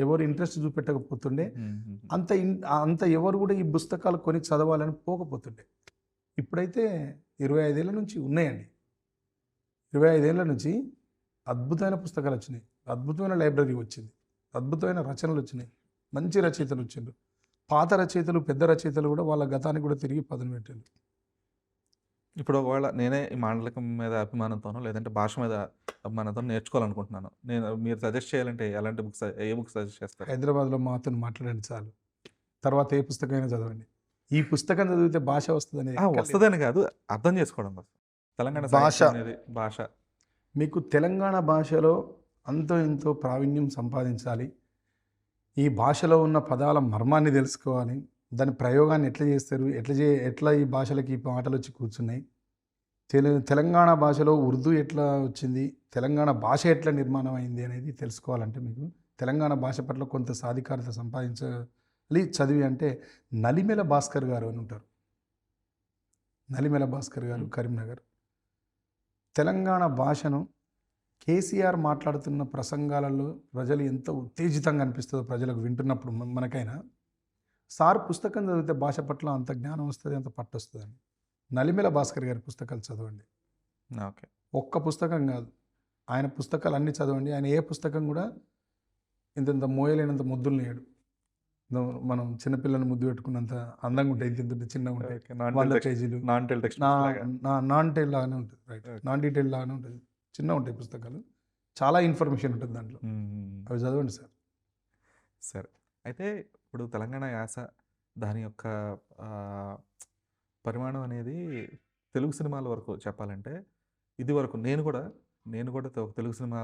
Speaker 1: ఎవరు ఇంట్రెస్ట్ చూపెట్టకపోతుండే, అంత ఎవరు కూడా ఈ పుస్తకాలు కొని చదవాలని పోకపోతుండే. ఇప్పుడైతే 25 ఏళ్ళ నుంచి ఉన్నాయండి. 25 ఏళ్ళ నుంచి అద్భుతమైన పుస్తకాలు వచ్చినాయి, అద్భుతమైన లైబ్రరీ వచ్చింది, అద్భుతమైన రచనలు వచ్చినాయి, మంచి రచయితలు వచ్చిండ్రు. పాత రచయితలు పెద్ద రచయితలు కూడా వాళ్ళ గతానికి కూడా తిరిగి పదును పెట్టారు.
Speaker 2: ఇప్పుడు ఒకవేళ నేనే ఈ మాండలికం మీద అభిమానంతోనో లేదంటే భాష మీద అభిమానంతో నేర్చుకోవాలనుకుంటున్నాను, మీరు సజెస్ట్ చేయాలంటే ఎలాంటి బుక్స్, ఏ బుక్స్ సజెస్ట్ చేస్తారు?
Speaker 1: హైదరాబాద్లో మాతో మాట్లాడండి చాలు, తర్వాత ఏ పుస్తకమైనా చదవండి. ఈ పుస్తకం చదివితే భాష వస్తుందని
Speaker 2: వస్తుందని కాదు, అర్థం చేసుకోవడం కోసం. తెలంగాణ భాష అనేది భాష
Speaker 1: మీకు తెలంగాణ భాషలో అంతో ఎంతో ప్రావీణ్యం సంపాదించాలి. ఈ భాషలో ఉన్న పదాల మర్మాన్ని తెలుసుకోవాలి. దాని ప్రయోగాన్ని ఎట్లా చేస్తారు, ఎట్లా ఈ భాషలకి ఈ మాటలు వచ్చి కూర్చున్నాయి, తెలంగాణ భాషలో ఉర్దూ ఎట్లా వచ్చింది, తెలంగాణ భాష ఎట్లా నిర్మాణం అయింది అనేది తెలుసుకోవాలంటే మీకు తెలంగాణ భాష పట్ల కొంత సాధికారత సంపాదించాలి చదివి. అంటే నలిమెల భాస్కర్ గారు అని ఉంటారు. నలిమెల భాస్కర్ గారు కరీంనగర్. తెలంగాణ భాషను కేసీఆర్ మాట్లాడుతున్న ప్రసంగాలలో ప్రజలు ఎంత ఉత్తేజితంగా అనిపిస్తుందో ప్రజలకు వింటున్నప్పుడు మనకైనా, సార్ పుస్తకం చదివితే భాష పట్ల అంత జ్ఞానం వస్తుంది, అంత పట్టు వస్తుందండి. నలిమెల భాస్కర్ గారి పుస్తకాలు చదవండి.
Speaker 2: ఓకే,
Speaker 1: ఒక్క పుస్తకం కాదు, ఆయన పుస్తకాలు అన్నీ చదవండి. ఆయన ఏ పుస్తకం కూడా ఇంత మోయలేనంత ముద్దులు నేడు. మనం చిన్నపిల్లలు ముద్దు పెట్టుకున్నంత అందంగా ఉంటాయి, ఇంత చిన్నగా ఉంటాయి. 100 పేజీలు నాన్ టైల్ లాగానే ఉంటుంది, రైట్, నాన్ డీటెయిల్ లాగానే ఉంటుంది, చిన్న ఉంటాయి పుస్తకాలు, చాలా ఇన్ఫర్మేషన్ ఉంటుంది దాంట్లో. అవి చదవండి సార్.
Speaker 2: సరే, అయితే ఇప్పుడు తెలంగాణ యాస దాని యొక్క పరిమాణం అనేది తెలుగు సినిమాల వరకు చెప్పాలంటే, ఇది వరకు నేను కూడా తెలుగు సినిమా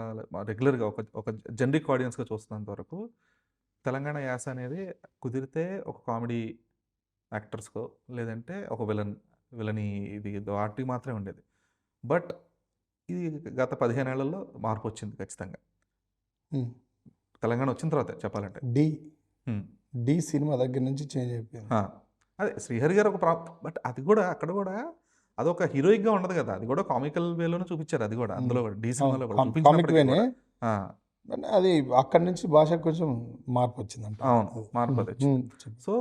Speaker 2: రెగ్యులర్గా ఒక జనరిక్ ఆడియన్స్గా చూస్తున్నంత వరకు తెలంగాణ యాస అనేది కుదిరితే ఒక కామెడీ యాక్టర్స్కో లేదంటే ఒక విలని ఇది వాటికి మాత్రమే ఉండేది. బట్ ఇది గత 15 ఏళ్లలో మార్పు వచ్చింది ఖచ్చితంగా. తెలంగాణ వచ్చిన తర్వాత చెప్పాలంటే
Speaker 1: డి సినిమా దగ్గర నుంచి చేంజ్ అయిపోయింది.
Speaker 2: అదే శ్రీహరి గారు బట్ అది కూడా అక్కడ కూడా అదొక హీరోయిక్గా ఉండదు కదా, అది కూడా కామికల్ వేలోనే చూపించారు. అది కూడా అందులో కూడా డి సినిమాలో కూడా
Speaker 1: అది అక్కడి నుంచి భాష కొంచెం మార్పు వచ్చిందంట.
Speaker 2: అవును, మార్పు వచ్చింది. సో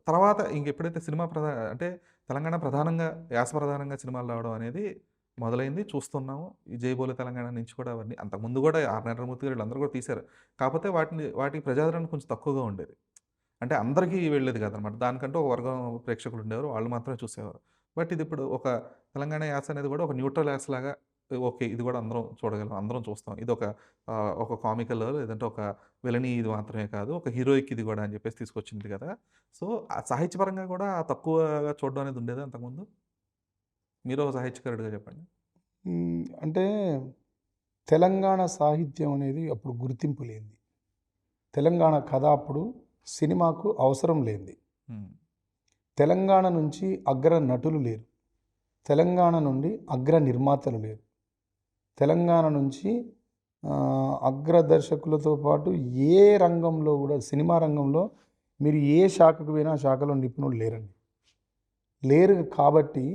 Speaker 2: తర్వాత ఎప్పుడైతే సినిమా అంటే తెలంగాణ ప్రధానంగా యాస ప్రధానంగా సినిమాలు రావడం అనేది మొదలైంది, చూస్తున్నాము. ఈ జైబోలి తెలంగాణ నుంచి కూడా అవన్నీ అంతకుముందు కూడా ఆర్నరమూర్తి గారు వీళ్ళందరూ కూడా తీశారు. కాకపోతే వాటికి ప్రజాదరణ కొంచెం తక్కువగా ఉండేది. అంటే అందరికీ వెళ్ళేది కాదనమాట. దానికంటూ ఒక వర్గం ప్రేక్షకులు ఉండేవారు, వాళ్ళు మాత్రమే చూసేవారు. బట్ ఇది ఇప్పుడు ఒక తెలంగాణ యాస అనేది కూడా ఒక న్యూట్రల్ యాస లాగా, ఓకే ఇది కూడా అందరం చూడగలం, అందరం చూస్తాం, ఇది ఒక కామికల్ లేదంటే ఒక విలని ఇది మాత్రమే కాదు, ఒక హీరోయిక్ ఇది కూడా అని చెప్పేసి తీసుకొచ్చింది కదా. సో ఆ సాహిత్యపరంగా కూడా తక్కువగా చూడడం అనేది ఉండేది అంతకుముందు. మీరు ఒక సాహిత్యకారుడిగా చెప్పండి.
Speaker 1: అంటే తెలంగాణ సాహిత్యం అనేది అప్పుడు గుర్తింపు లేనిది, తెలంగాణ కథ అప్పుడు సినిమాకు అవసరం లేనిది, తెలంగాణ నుంచి అగ్ర నటులు లేరు, తెలంగాణ నుండి అగ్ర నిర్మాతలు లేరు, తెలంగాణ నుంచి అగ్ర దర్శకులతో పాటు ఏ రంగంలో కూడా, సినిమా రంగంలో మీరు ఏ శాఖకు పోయినా శాఖలో నిపుణులు లేరు. కాబట్టి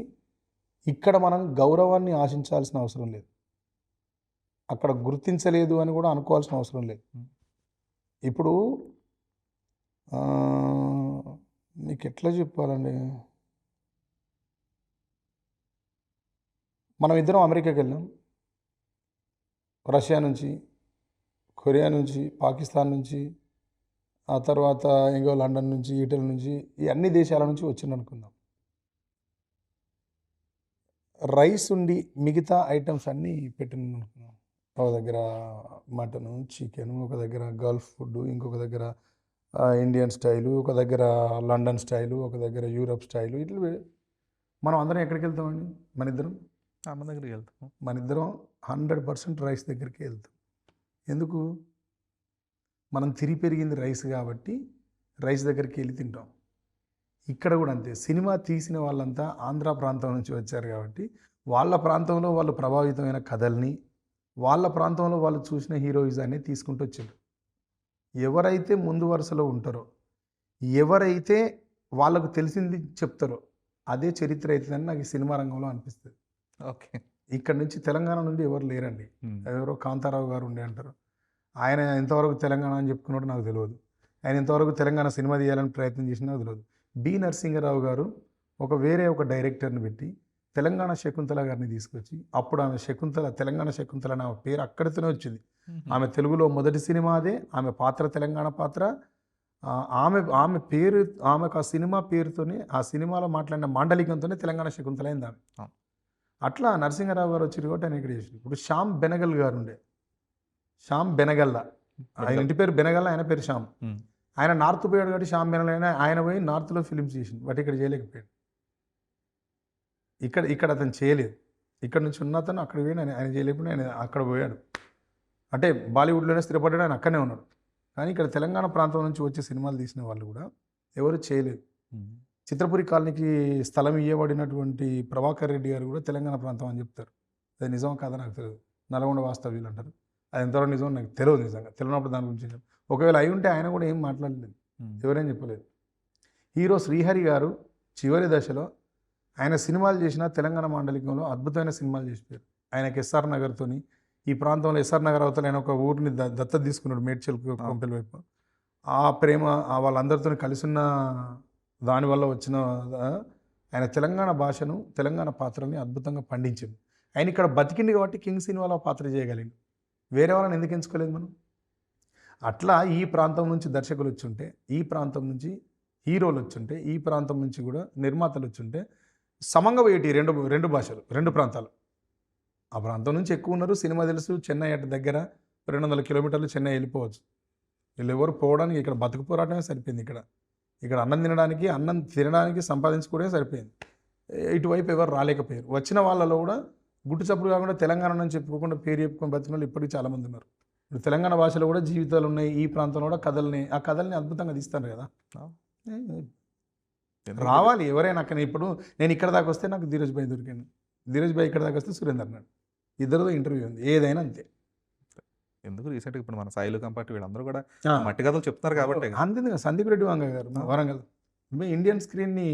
Speaker 1: ఇక్కడ మనం గౌరవాన్ని ఆశించాల్సిన అవసరం లేదు, అక్కడ గుర్తించలేదు అని కూడా అనుకోవాల్సిన అవసరం లేదు. ఇప్పుడు మీకు ఎట్లా చెప్పాలండి, మనం ఇద్దరం అమెరికాకి వెళ్ళాం, రష్యా నుంచి, కొరియా నుంచి, పాకిస్తాన్ నుంచి, ఆ తర్వాత ఇంకో లండన్ నుంచి, ఇటలీ నుంచి, ఈ అన్ని దేశాల నుంచి వచ్చిందనుకుందాం. రైస్ ఉండి మిగతా ఐటమ్స్ అన్నీ పెట్టిందనుకుందాం. ఒక దగ్గర మటను, చికెను, ఒక దగ్గర గల్ఫ్ ఫుడ్డు, ఇంకొక దగ్గర ఇండియన్ స్టైలు, ఒక దగ్గర లండన్ స్టైలు, ఒక దగ్గర యూరప్ స్టైలు. ఇట్లా మనం అందరం ఎక్కడికి వెళ్తామండి?
Speaker 2: అమ్మ దగ్గరికి వెళ్తాం.
Speaker 1: మన ఇద్దరం 100% రైస్ దగ్గరికి వెళ్తాం. ఎందుకు? మనం తిరిగి పెరిగింది రైస్ కాబట్టి రైస్ దగ్గరికి వెళ్ళి తింటాం. ఇక్కడ కూడా అంతే. సినిమా తీసిన వాళ్ళంతా ఆంధ్ర ప్రాంతం నుంచి వచ్చారు కాబట్టి వాళ్ళ ప్రాంతంలో వాళ్ళు ప్రభావితమైన కథల్ని, వాళ్ళ ప్రాంతంలో వాళ్ళు చూసిన హీరోయిజాన్ని తీసుకుంటూ వచ్చారు. ఎవరైతే ముందు వరుసలో ఉంటారో, ఎవరైతే వాళ్ళకు తెలిసింది చెప్తారో అదే చరిత్ర అవుతుందని నాకు ఈ సినిమా రంగంలో అనిపిస్తుంది.
Speaker 2: ఓకే.
Speaker 1: ఇక్కడ నుంచి తెలంగాణ నుండి ఎవరు లేరండి. ఎవరో కాంతారావు గారు ఉండే అంటారు. ఆయన ఎంతవరకు తెలంగాణ అని చెప్పుకున్నాడో నాకు తెలియదు. ఆయన ఎంతవరకు తెలంగాణ సినిమా తీయాలని ప్రయత్నం చేసినా నాకు తెలియదు. బి నరసింహరావు గారు వేరే ఒక డైరెక్టర్ని పెట్టి తెలంగాణ శకుంతల గారిని తీసుకొచ్చి, అప్పుడు ఆమె శకుంతల, తెలంగాణ శకుంతల అనే పేరు అక్కడితోనే వచ్చింది. ఆమె తెలుగులో మొదటి సినిమా అదే. ఆమె పాత్ర తెలంగాణ పాత్ర. ఆమె పేరు, ఆమెకు ఆ సినిమా పేరుతోనే, ఆ సినిమాలో మాట్లాడిన మాండలికంతోనే తెలంగాణ శకుంతల అయింది ఆమె. అట్లా నరసింహరావు గారు వచ్చి కాబట్టి ఆయన ఇక్కడ చేసి, ఇప్పుడు శ్యామ్ బెనగల్ గారు ఉండే, శ్యామ్ బెనగల్ల, ఆయన ఇంటి పేరు బెనగల్ల, ఆయన పేరు శ్యామ్. ఆయన నార్త్ పోయాడు కాబట్టి శ్యామ్ బెనగల్ ఆయన పోయి నార్త్లో ఫిలిమ్స్ చేసింది, బట్ ఇక్కడ చేయలేకపోయాడు. ఇక్కడ అతను చేయలేదు. ఇక్కడ నుంచి ఉన్న అతను అక్కడ పోయి ఆయన చేయలేకుండా ఆయన అక్కడ పోయాడు. అంటే బాలీవుడ్లోనే స్థిరపడ్డాడు, ఆయన అక్కడనే ఉన్నాడు. కానీ ఇక్కడ తెలంగాణ ప్రాంతం నుంచి వచ్చే సినిమాలు తీసిన వాళ్ళు కూడా ఎవరు చేయలేదు. చిత్రపురి కాలనీకి స్థలం ఇవ్వబడినటువంటి ప్రభాకర్ రెడ్డి గారు కూడా తెలంగాణ ప్రాంతం అని చెప్తారు. అది నిజం కాదా నాకు తెలియదు. నల్గొండ వాస్తవ్యులు అంటారు. అది ఎంతవరకు నిజం నాకు తెలియదు. నిజంగా తెలియనప్పుడు దాని గురించి ఒకవేళ అయి ఉంటే ఆయన కూడా ఏం మాట్లాడలేదు, ఎవరేం చెప్పలేదు. హీరో శ్రీహరి గారు చివరి దశలో ఆయన సినిమాలు చేసిన తెలంగాణ మాండలికంలో అద్భుతమైన సినిమాలు చేసిపోయారు. ఆయనకి ఎస్ఆర్ నగర్తోని, ఈ ప్రాంతంలో ఎస్ఆర్ నగర్ అవతల ఆయన ఒక ఊరిని దత్తత తీసుకున్నాడు, మేడ్చల్ కొంపెల వైపు. ఆ ప్రేమ వాళ్ళందరితో కలిసి ఉన్న దానివల్ల వచ్చిన ఆయన తెలంగాణ భాషను, తెలంగాణ పాత్రని అద్భుతంగా పండించింది. ఆయన ఇక్కడ బతికింది కాబట్టి కింగ్ సినిమాలో పాత్ర చేయగలిగింది. వేరే వాళ్ళని ఎందుకు ఎంచుకోలేదు మనం? అట్లా ఈ ప్రాంతం నుంచి దర్శకులు వచ్చుంటే, ఈ ప్రాంతం నుంచి హీరోలు వచ్చుంటే, ఈ ప్రాంతం నుంచి కూడా నిర్మాతలు వచ్చుంటే సమంగా పోయేటి రెండు భాషలు, రెండు ప్రాంతాలు. ఆ ప్రాంతం నుంచి ఎక్కువ ఉన్నారు, సినిమా తెలుసు, చెన్నై అటు దగ్గర 200 కిలోమీటర్లు చెన్నై వెళ్ళిపోవచ్చు. వీళ్ళు ఎవరు పోవడానికి, ఇక్కడ బతుకు పోరాటమే సరిపోయింది. ఇక్కడ అన్నం తినడానికి సంపాదించుకోవడమే సరిపోయింది. ఇటువైపు ఎవరు రాలేకపోయారు. వచ్చిన వాళ్ళలో కూడా గుట్టు చప్పుడు కాకుండా తెలంగాణ నుంచి చెప్పుకోకుండా పేరు చెప్పుకొని బతికిన వాళ్ళు ఇప్పటికీ చాలామంది ఉన్నారు. ఇప్పుడు తెలంగాణ భాషలో కూడా జీవితాలు ఉన్నాయి. ఈ ప్రాంతంలో కూడా ఆ కథల్ని అద్భుతంగా తీస్తారు కదా. రావాలి ఎవరైనా. అక్కడ ఇప్పుడు నేను ఇక్కడ దాకా వస్తే నాకు ధీరజ్ భాయ్ దొరికాను, ధీరజ్ భాయ్ ఇక్కడ దాకా వస్తే సురేందర్ నాయుడు, ఇద్దరితో ఇంటర్వ్యూ ఉంది. ఏదైనా అంతే.
Speaker 2: ఎందుకు రీసెంట్గా ఇప్పుడు మన సాయిలు కంపార్టీ వీళ్ళందరూ కూడా మట్టి కథలు చెప్తున్నారు కాబట్టి
Speaker 1: అంతే. సందీప్ రెడ్డి వంగ గారు వరంగల్ ఇండియన్ స్క్రీన్ని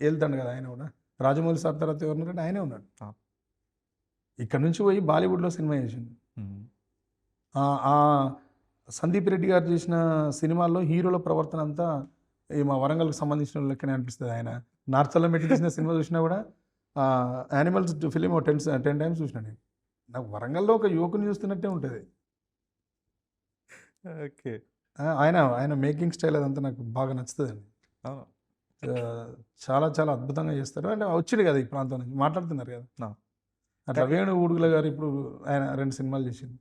Speaker 1: వెళ్తాడు కదా, ఆయన కూడా. రాజమౌళి సార్ తర్వాత ఎవరున్నారంటే ఆయనే ఉన్నాడు. ఇక్కడ నుంచి పోయి బాలీవుడ్లో సినిమా చేసింది. సందీప్ రెడ్డి గారు చేసిన సినిమాల్లో హీరోల ప్రవర్తన అంతా మా వరంగల్కి సంబంధించిన లెక్కనే అనిపిస్తుంది. ఆయన నార్త్లో పెట్టి తీసిన సినిమా చూసినా కూడా యానిమల్స్ ఫిలిం 10 టైమ్స్ చూసినా నేను. నాకు వరంగల్లో ఒక యువకుని చూస్తున్నట్టే ఉంటుంది.
Speaker 2: ఓకే.
Speaker 1: ఆయన మేకింగ్ స్టైల్ అదంతా నాకు బాగా నచ్చుతుందండి. చాలా చాలా అద్భుతంగా చేస్తారు. అంటే వచ్చింది కదా ఈ ప్రాంతం నుంచి, మాట్లాడుతున్నారు కదా. అట్లా వేణు ఊడుగుల గారు ఇప్పుడు ఆయన 2 సినిమాలు చేసిండు.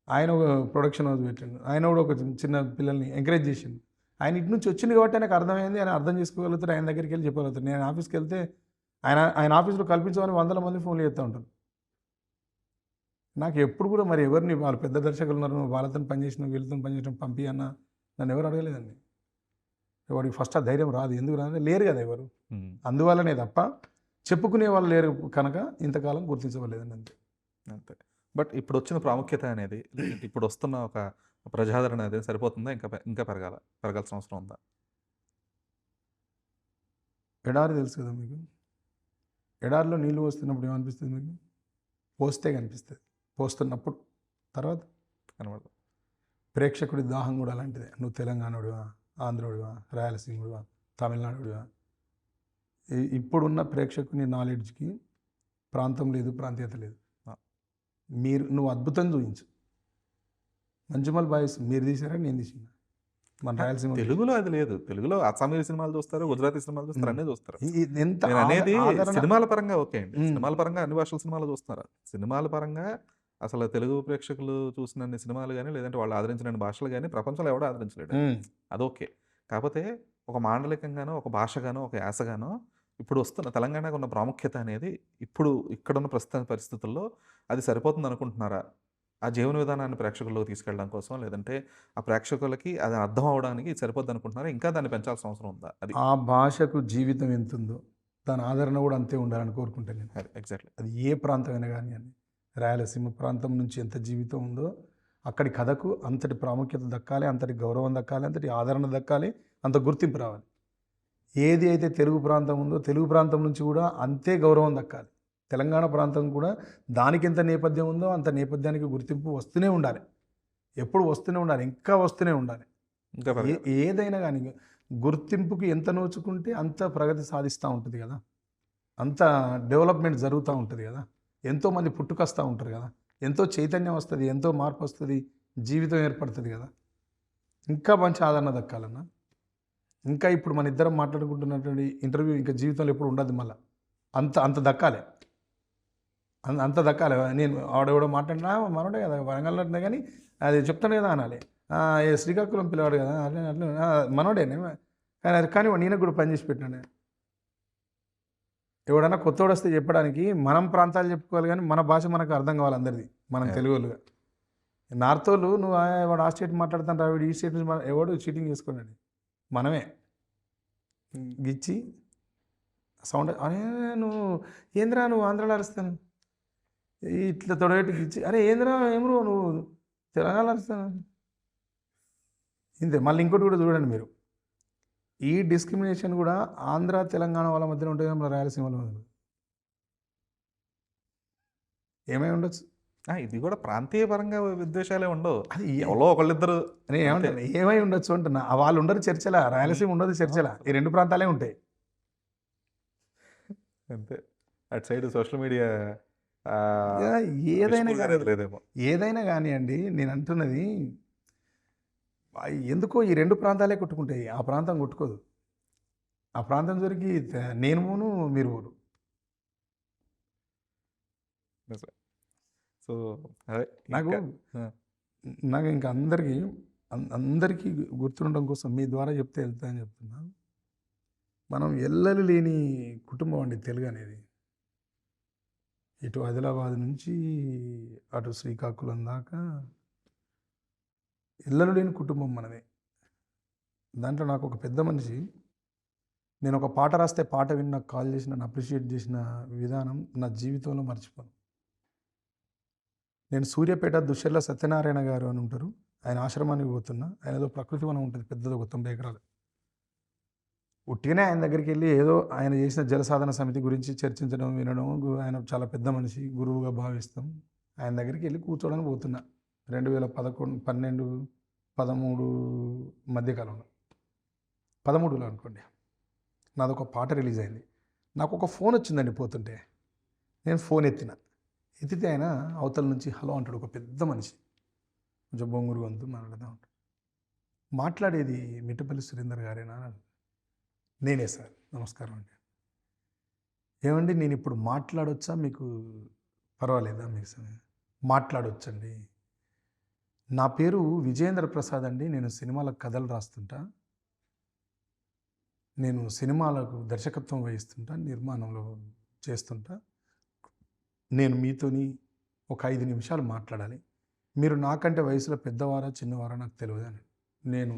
Speaker 1: ఆయన ఒక ప్రొడక్షన్ హౌస్ పెట్టిండు. ఆయన కూడా ఒక చిన్న పిల్లల్ని ఎంకరేజ్ చేసిండు. ఆయన ఇటు నుంచి వచ్చింది కాబట్టి ఆయనకు అర్థమైంది, ఆయన అర్థం చేసుకోగలుగుతారు. ఆయన దగ్గరికి వెళ్ళి చెప్పగలుగుతారు. నేను ఆఫీస్కి వెళ్తే ఆయన ఆఫీస్లో కల్పించమని 100 మంది ఫోన్లు చేస్తూ ఉంటారు. నాకు ఎప్పుడు కూడా మరి ఎవరిని, వాళ్ళు పెద్ద దర్శకులు ఉన్నారు, వాళ్ళతో పనిచేసిన వీళ్ళతో పనిచేసిన పంపి అన్న నన్ను ఎవరు అడగలేదండి. వాడికి ఫస్ట్ ఆ ధైర్యం రాదు. ఎందుకు రాదు? లేరు కదా ఎవరు. అందువల్లనే తప్ప చెప్పుకునే వాళ్ళు లేరు కనుక ఇంతకాలం గుర్తించవలేదండి.
Speaker 2: అంతే. బట్ ఇప్పుడు వచ్చిన ప్రాముఖ్యత అనేది, ఇప్పుడు వస్తున్న ఒక ప్రజాదరణ అనేది సరిపోతుందా? ఇంకా పెరగాల్సిన అవసరం ఉందా?
Speaker 1: ఎడారి తెలుసు కదా మీకు. ఎడారిలో నీళ్ళు పోస్తున్నప్పుడు ఏమనిపిస్తుంది మీకు? పోస్తే కనిపిస్తుంది, పోస్తున్నప్పుడు. తర్వాత
Speaker 2: కనబడదు.
Speaker 1: ప్రేక్షకుడి దాహం కూడా అలాంటిదే. నువ్వు తెలంగాణుడివా, ఆంధ్రుడివా, రాయలసీముడివా, తమిళనాడుడివా, ఇప్పుడున్న ప్రేక్షకుని నాలెడ్జ్కి ప్రాంతం లేదు, ప్రాంతీయత లేదు. నువ్వు అద్భుతం చూపించు. మంజుమల్ బాయ్స్ మీరు తీసారా, నేను తీసిన? మన రాయలసీమ
Speaker 2: తెలుగులో అది లేదు. తెలుగులో అస్సామీ సినిమాలు చూస్తారు, గుజరాతీ సినిమాలు చూస్తారు, అన్నీ చూస్తారు.
Speaker 1: ఎంత
Speaker 2: నేను అనేది
Speaker 1: ఆదరణ
Speaker 2: సినిమాల పరంగా ఓకే అండి.
Speaker 1: ఉమ్,
Speaker 2: సినిమాల పరంగా అన్ని భాషల సినిమాలు చూస్తున్నారు. సినిమాల పరంగా అసలు తెలుగు ప్రేక్షకులు చూసినన్ని సినిమాలు గాని, లేదంటే వాళ్ళు ఆదరించినన్ని భాషలు గాని ప్రపంచంలో ఎవడు ఆదరించలేడు.
Speaker 1: ఉమ్,
Speaker 2: అదోకే. కాపోతే ఒక మాండలికంగానో, ఒక భాషగానో, ఒక యాసగానో ఇప్పుడు వస్తున్న తెలంగాణకు ఉన్న ప్రాముఖ్యత అనేది ఇప్పుడు ఇక్కడున్న ప్రస్తుత పరిస్థితుల్లో అది సరిపోతుందనుకుంటున్నారా? ఆ జీవన విధానాన్ని ప్రేక్షకుల్లోకి తీసుకెళ్ళడం కోసం, లేదంటే ఆ ప్రేక్షకులకి అది అర్థం అవ్వడానికి ఇది సరిపోద్దనుకుంటున్నారా? ఇంకా దాన్ని పెంచాల్సిన అవసరం ఉందా? అది.
Speaker 1: ఆ భాషకు జీవితం ఎంత ఉందో దాని ఆదరణ కూడా అంతే ఉండాలని కోరుకుంటాను నేను.
Speaker 2: అది ఎగ్జాక్ట్‌లీ.
Speaker 1: అది ఏ ప్రాంతమైనా కానీ అని రాయలసీమ ప్రాంతం నుంచి ఎంత జీవితం ఉందో అక్కడి కథకు అంతటి ప్రాముఖ్యత దక్కాలి, అంతటి గౌరవం దక్కాలి, అంతటి ఆదరణ దక్కాలి, అంత గుర్తింపు రావాలి. ఏది అయితే తెలుగు ప్రాంతం ఉందో తెలుగు ప్రాంతం నుంచి కూడా అంతే గౌరవం దక్కాలి. తెలంగాణ ప్రాంతం కూడా దానికి ఎంత నేపథ్యం ఉందో అంత నేపథ్యానికి గుర్తింపు వస్తూనే ఉండాలి. ఎప్పుడు వస్తూనే ఉండాలి, ఇంకా వస్తూనే ఉండాలి.
Speaker 2: ఇంకా పెరగాలి.
Speaker 1: ఏదైనా కానీ గుర్తింపుకి ఎంత నోచుకుంటే అంత ప్రగతి సాధిస్తూ ఉంటుంది కదా, అంత డెవలప్మెంట్ జరుగుతూ ఉంటుంది కదా, ఎంతోమంది పుట్టుకొస్తూ ఉంటారు కదా, ఎంతో చైతన్యం వస్తుంది, ఎంతో మార్పు వస్తుంది, జీవితం ఏర్పడుతుంది కదా. ఇంకా మంచి ఆదరణ దక్కాలన్నా, ఇంకా ఇప్పుడు మన ఇద్దరం మాట్లాడుకుంటున్నటువంటి ఇంటర్వ్యూ ఇంకా జీవితంలో ఎప్పుడు ఉండదు మళ్ళీ, అంత అంత దక్కాలి, అంత దక్కాలి. నేను ఆవిడ మాట్లాడినా మనోడే కదా, వరంగల్ అంటే కానీ అది చెప్తాను కదా అనాలి. ఏ శ్రీకాకుళం పిల్లవాడు కదా అట్లా అట్లా మనోడేనే కానీ అది కానీ నేను కూడా పనిచేసి పెట్టినాను. ఎవడన్నా కొత్తోడు వస్తే చెప్పడానికి మనం ప్రాంతాలు చెప్పుకోవాలి కానీ మన భాష మనకు అర్థం కావాలి అందరిది, మనం తెలుగు వాళ్ళుగా. నార్త్ వాళ్ళు నువ్వు వాడు ఆ స్టేట్ మాట్లాడుతాను రా, వీడు ఈ స్టేట్ నుంచి ఎవడు చీటింగ్ చేసుకోండి, మనమే గిచ్చి సౌండ్ అరే నువ్వు ఏంద్రా నువ్వు ఆంధ్రాలో అరుస్తాను ఇట్లా తొడగట్టి గిచ్చి అరే ఏంద్రా ఏమరు నువ్వు తెలంగాణలో అరుస్తాను ఇంతే. మళ్ళీ ఇంకోటి కూడా చూడండి మీరు, ఈ డిస్క్రిమినేషన్ కూడా ఆంధ్ర తెలంగాణ వాళ్ళ మధ్యలో ఉంటుంది కానీ మన రాయలసీమ వాళ్ళ మధ్యలో ఏమై ఉండొచ్చు.
Speaker 2: ఇది కూడా ప్రాంతీయ పరంగా విద్వేషాలే ఉండవు.
Speaker 1: అది
Speaker 2: ఎవరో ఒకళ్ళిద్దరు
Speaker 1: నేను ఏమంటాను ఏమై ఉండొచ్చు అంటున్నా, వాళ్ళు ఉండరు చర్చల, రాయలసీమ ఉండదు చర్చల, ఈ రెండు ప్రాంతాలే ఉంటాయి
Speaker 2: అంతే. అటు సైడ్ సోషల్ మీడియా లేదేమో.
Speaker 1: ఏదైనా కానివ్వండి, నేను అంటున్నది ఎందుకో ఈ రెండు ప్రాంతాలే కొట్టుకుంటాయి, ఆ ప్రాంతం కొట్టుకోదు. ఆ ప్రాంతం జరిగి నేను మూను మీరు ఊరు.
Speaker 2: సో అదే
Speaker 1: నాకు నాకు ఇంకా అందరికీ గుర్తుండడం కోసం మీ ద్వారా చెప్తే వెళ్తానని చెప్తున్నా. మనం ఎల్లలు లేని కుటుంబం అండి తెలుగు అనేది. ఇటు ఆదిలాబాద్ నుంచి అటు శ్రీకాకుళం దాకా ఎల్లలు లేని కుటుంబం మనది. దాంట్లో నాకు ఒక పెద్ద మనిషి, నేను ఒక పాట రాస్తే పాట విని నాకు కాల్ చేసి నన్ను అప్రిషియేట్ చేసిన విధానం నా జీవితంలో మర్చిపోను. నేను సూర్యాపేట దుశ్శర్ల సత్యనారాయణ గారు అని ఉంటారు, ఆయన ఆశ్రమానికి పోతున్నా. ఆయన ఏదో ప్రకృతి వనం ఉంటుంది పెద్దది, ఒక 90 ఎకరాలు. ఉట్టిగానే ఆయన దగ్గరికి వెళ్ళి ఏదో ఆయన చేసిన జలసాధన సమితి గురించి చర్చించడం వినడం, ఆయన చాలా పెద్ద మనిషి గురువుగా భావిస్తాం. ఆయన దగ్గరికి వెళ్ళి కూర్చోడానికి పోతున్నా 2011, 12, 13 మధ్యకాలంలో, 13లో అనుకోండి. నాదొక పాట రిలీజ్ అయింది. నాకు ఒక ఫోన్ వచ్చిందండి పోతుంటే. నేను ఫోన్ ఎత్తితే ఆయన అవతల నుంచి హలో అంటాడు, ఒక పెద్ద మనిషి, కొంచెం బొంగురు గొంతు మాట్లాడుతూ ఉంటాడు. మాట్లాడేది మిట్టపల్లి సురేందర్ గారేనా? నేనే సార్, నమస్కారం అండి. ఏమండి నేను ఇప్పుడు మాట్లాడొచ్చా, మీకు పర్వాలేదా? మీకు మాట్లాడొచ్చండి. నా పేరు విజేంద్ర ప్రసాద్ అండి, నేను సినిమాలకు కథలు రాస్తుంటా, నేను సినిమాలకు దర్శకత్వం వహిస్తుంటా, నిర్మాణంలో చేస్తుంటా. నేను మీతోని ఒక 5 నిమిషాలు మాట్లాడాలి. మీరు నాకంటే వయసులో పెద్దవారా చిన్నవారా నాకు తెలియదు అని. నేను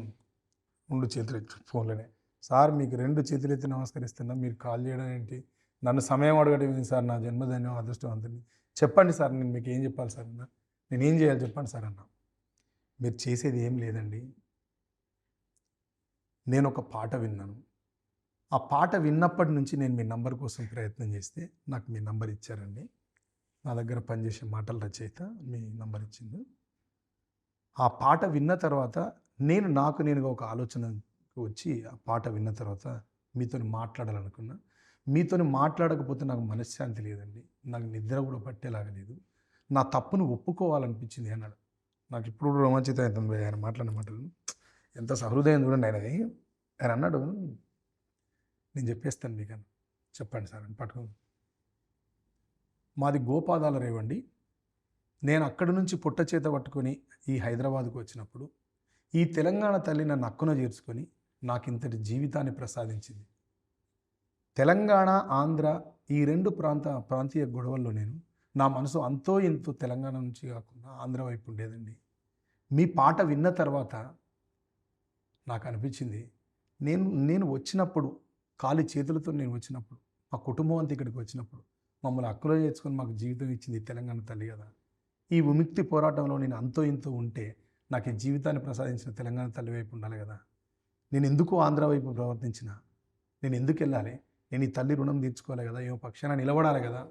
Speaker 1: 2 చేతులు ఎత్తి ఫోన్లోనే, సార్ మీకు 2 చేతులు ఎత్తి నమస్కరిస్తున్నా, మీరు కాల్ చేయడం ఏంటి, నన్ను సమయం అడగడం ఏంటి సార్, నా జన్మధన్యం అదృష్టవంతుని, చెప్పండి సార్ నేను మీకు ఏం చెప్పాలి సార్ అన్న, నేను ఏం చేయాలి చెప్పండి సార్ అన్న. మీరు చేసేది ఏం లేదండి, నేను ఒక పాట విన్నాను, ఆ పాట విన్నప్పటి నుంచి నేను మీ నంబర్ కోసం ప్రయత్నం చేస్తే నాకు మీ నంబర్ ఇచ్చారండి. నా దగ్గర పనిచేసే మాటల రచయిత మీ నంబర్ ఇచ్చింది. ఆ పాట విన్న తర్వాత నాకు నేనుగా ఒక ఆలోచనకు వచ్చి ఆ పాట విన్న తర్వాత మీతో మాట్లాడాలనుకున్నా. మీతో మాట్లాడకపోతే నాకు మనశ్శాంతి లేదండి, నాకు నిద్ర కూడా పట్టేలాగా లేదు, నా తప్పును ఒప్పుకోవాలనిపించింది అన్నాడు. నాకు ఇప్పుడు రోమాంచితం అవుతుంది ఆయన మాట్లాడిన మాటలు. ఎంత సహృదయం చూడండి ఆయనది. ఆయన అన్నాడు, నేను చెప్పేస్తాను మీకు అని. చెప్పండి సార్ అని పట్టుకో. మాది గోపాదాల రేవండి. నేను అక్కడి నుంచి పుట్ట చేత పట్టుకొని ఈ హైదరాబాద్కు వచ్చినప్పుడు ఈ తెలంగాణ తల్లి నన్ను అక్కున చేర్చుకొని నాకు ఇంతటి జీవితాన్ని ప్రసాదించింది. తెలంగాణ, ఆంధ్ర ఈ రెండు ప్రాంతీయ గొడవల్లో నా మనసు అంతో ఎంతో తెలంగాణ నుంచి కాకుండా ఆంధ్ర వైపు ఉండేదండి. మీ పాట విన్న తర్వాత నాకు అనిపించింది, నేను వచ్చినప్పుడు ఖాళీ చేతులతో నేను వచ్చినప్పుడు, మా కుటుంబం అంతా ఇక్కడికి వచ్చినప్పుడు మమ్మల్ని హక్కులో చేర్చుకొని మాకు జీవితం ఇచ్చింది తెలంగాణ తల్లి కదా. ఈ విముక్తి పోరాటంలో నేను అంతో ఇంతో ఉంటే నాకు ఈ జీవితాన్ని ప్రసాదించిన తెలంగాణ తల్లి వైపు ఉండాలి కదా. నేను ఎందుకు ఆంధ్ర వైపు ప్రవర్తించిన, నేను ఎందుకు వెళ్ళాలి, నేను ఈ తల్లి రుణం తీర్చుకోవాలి కదా, ఏమో పక్షాన నిలబడాలి కదా.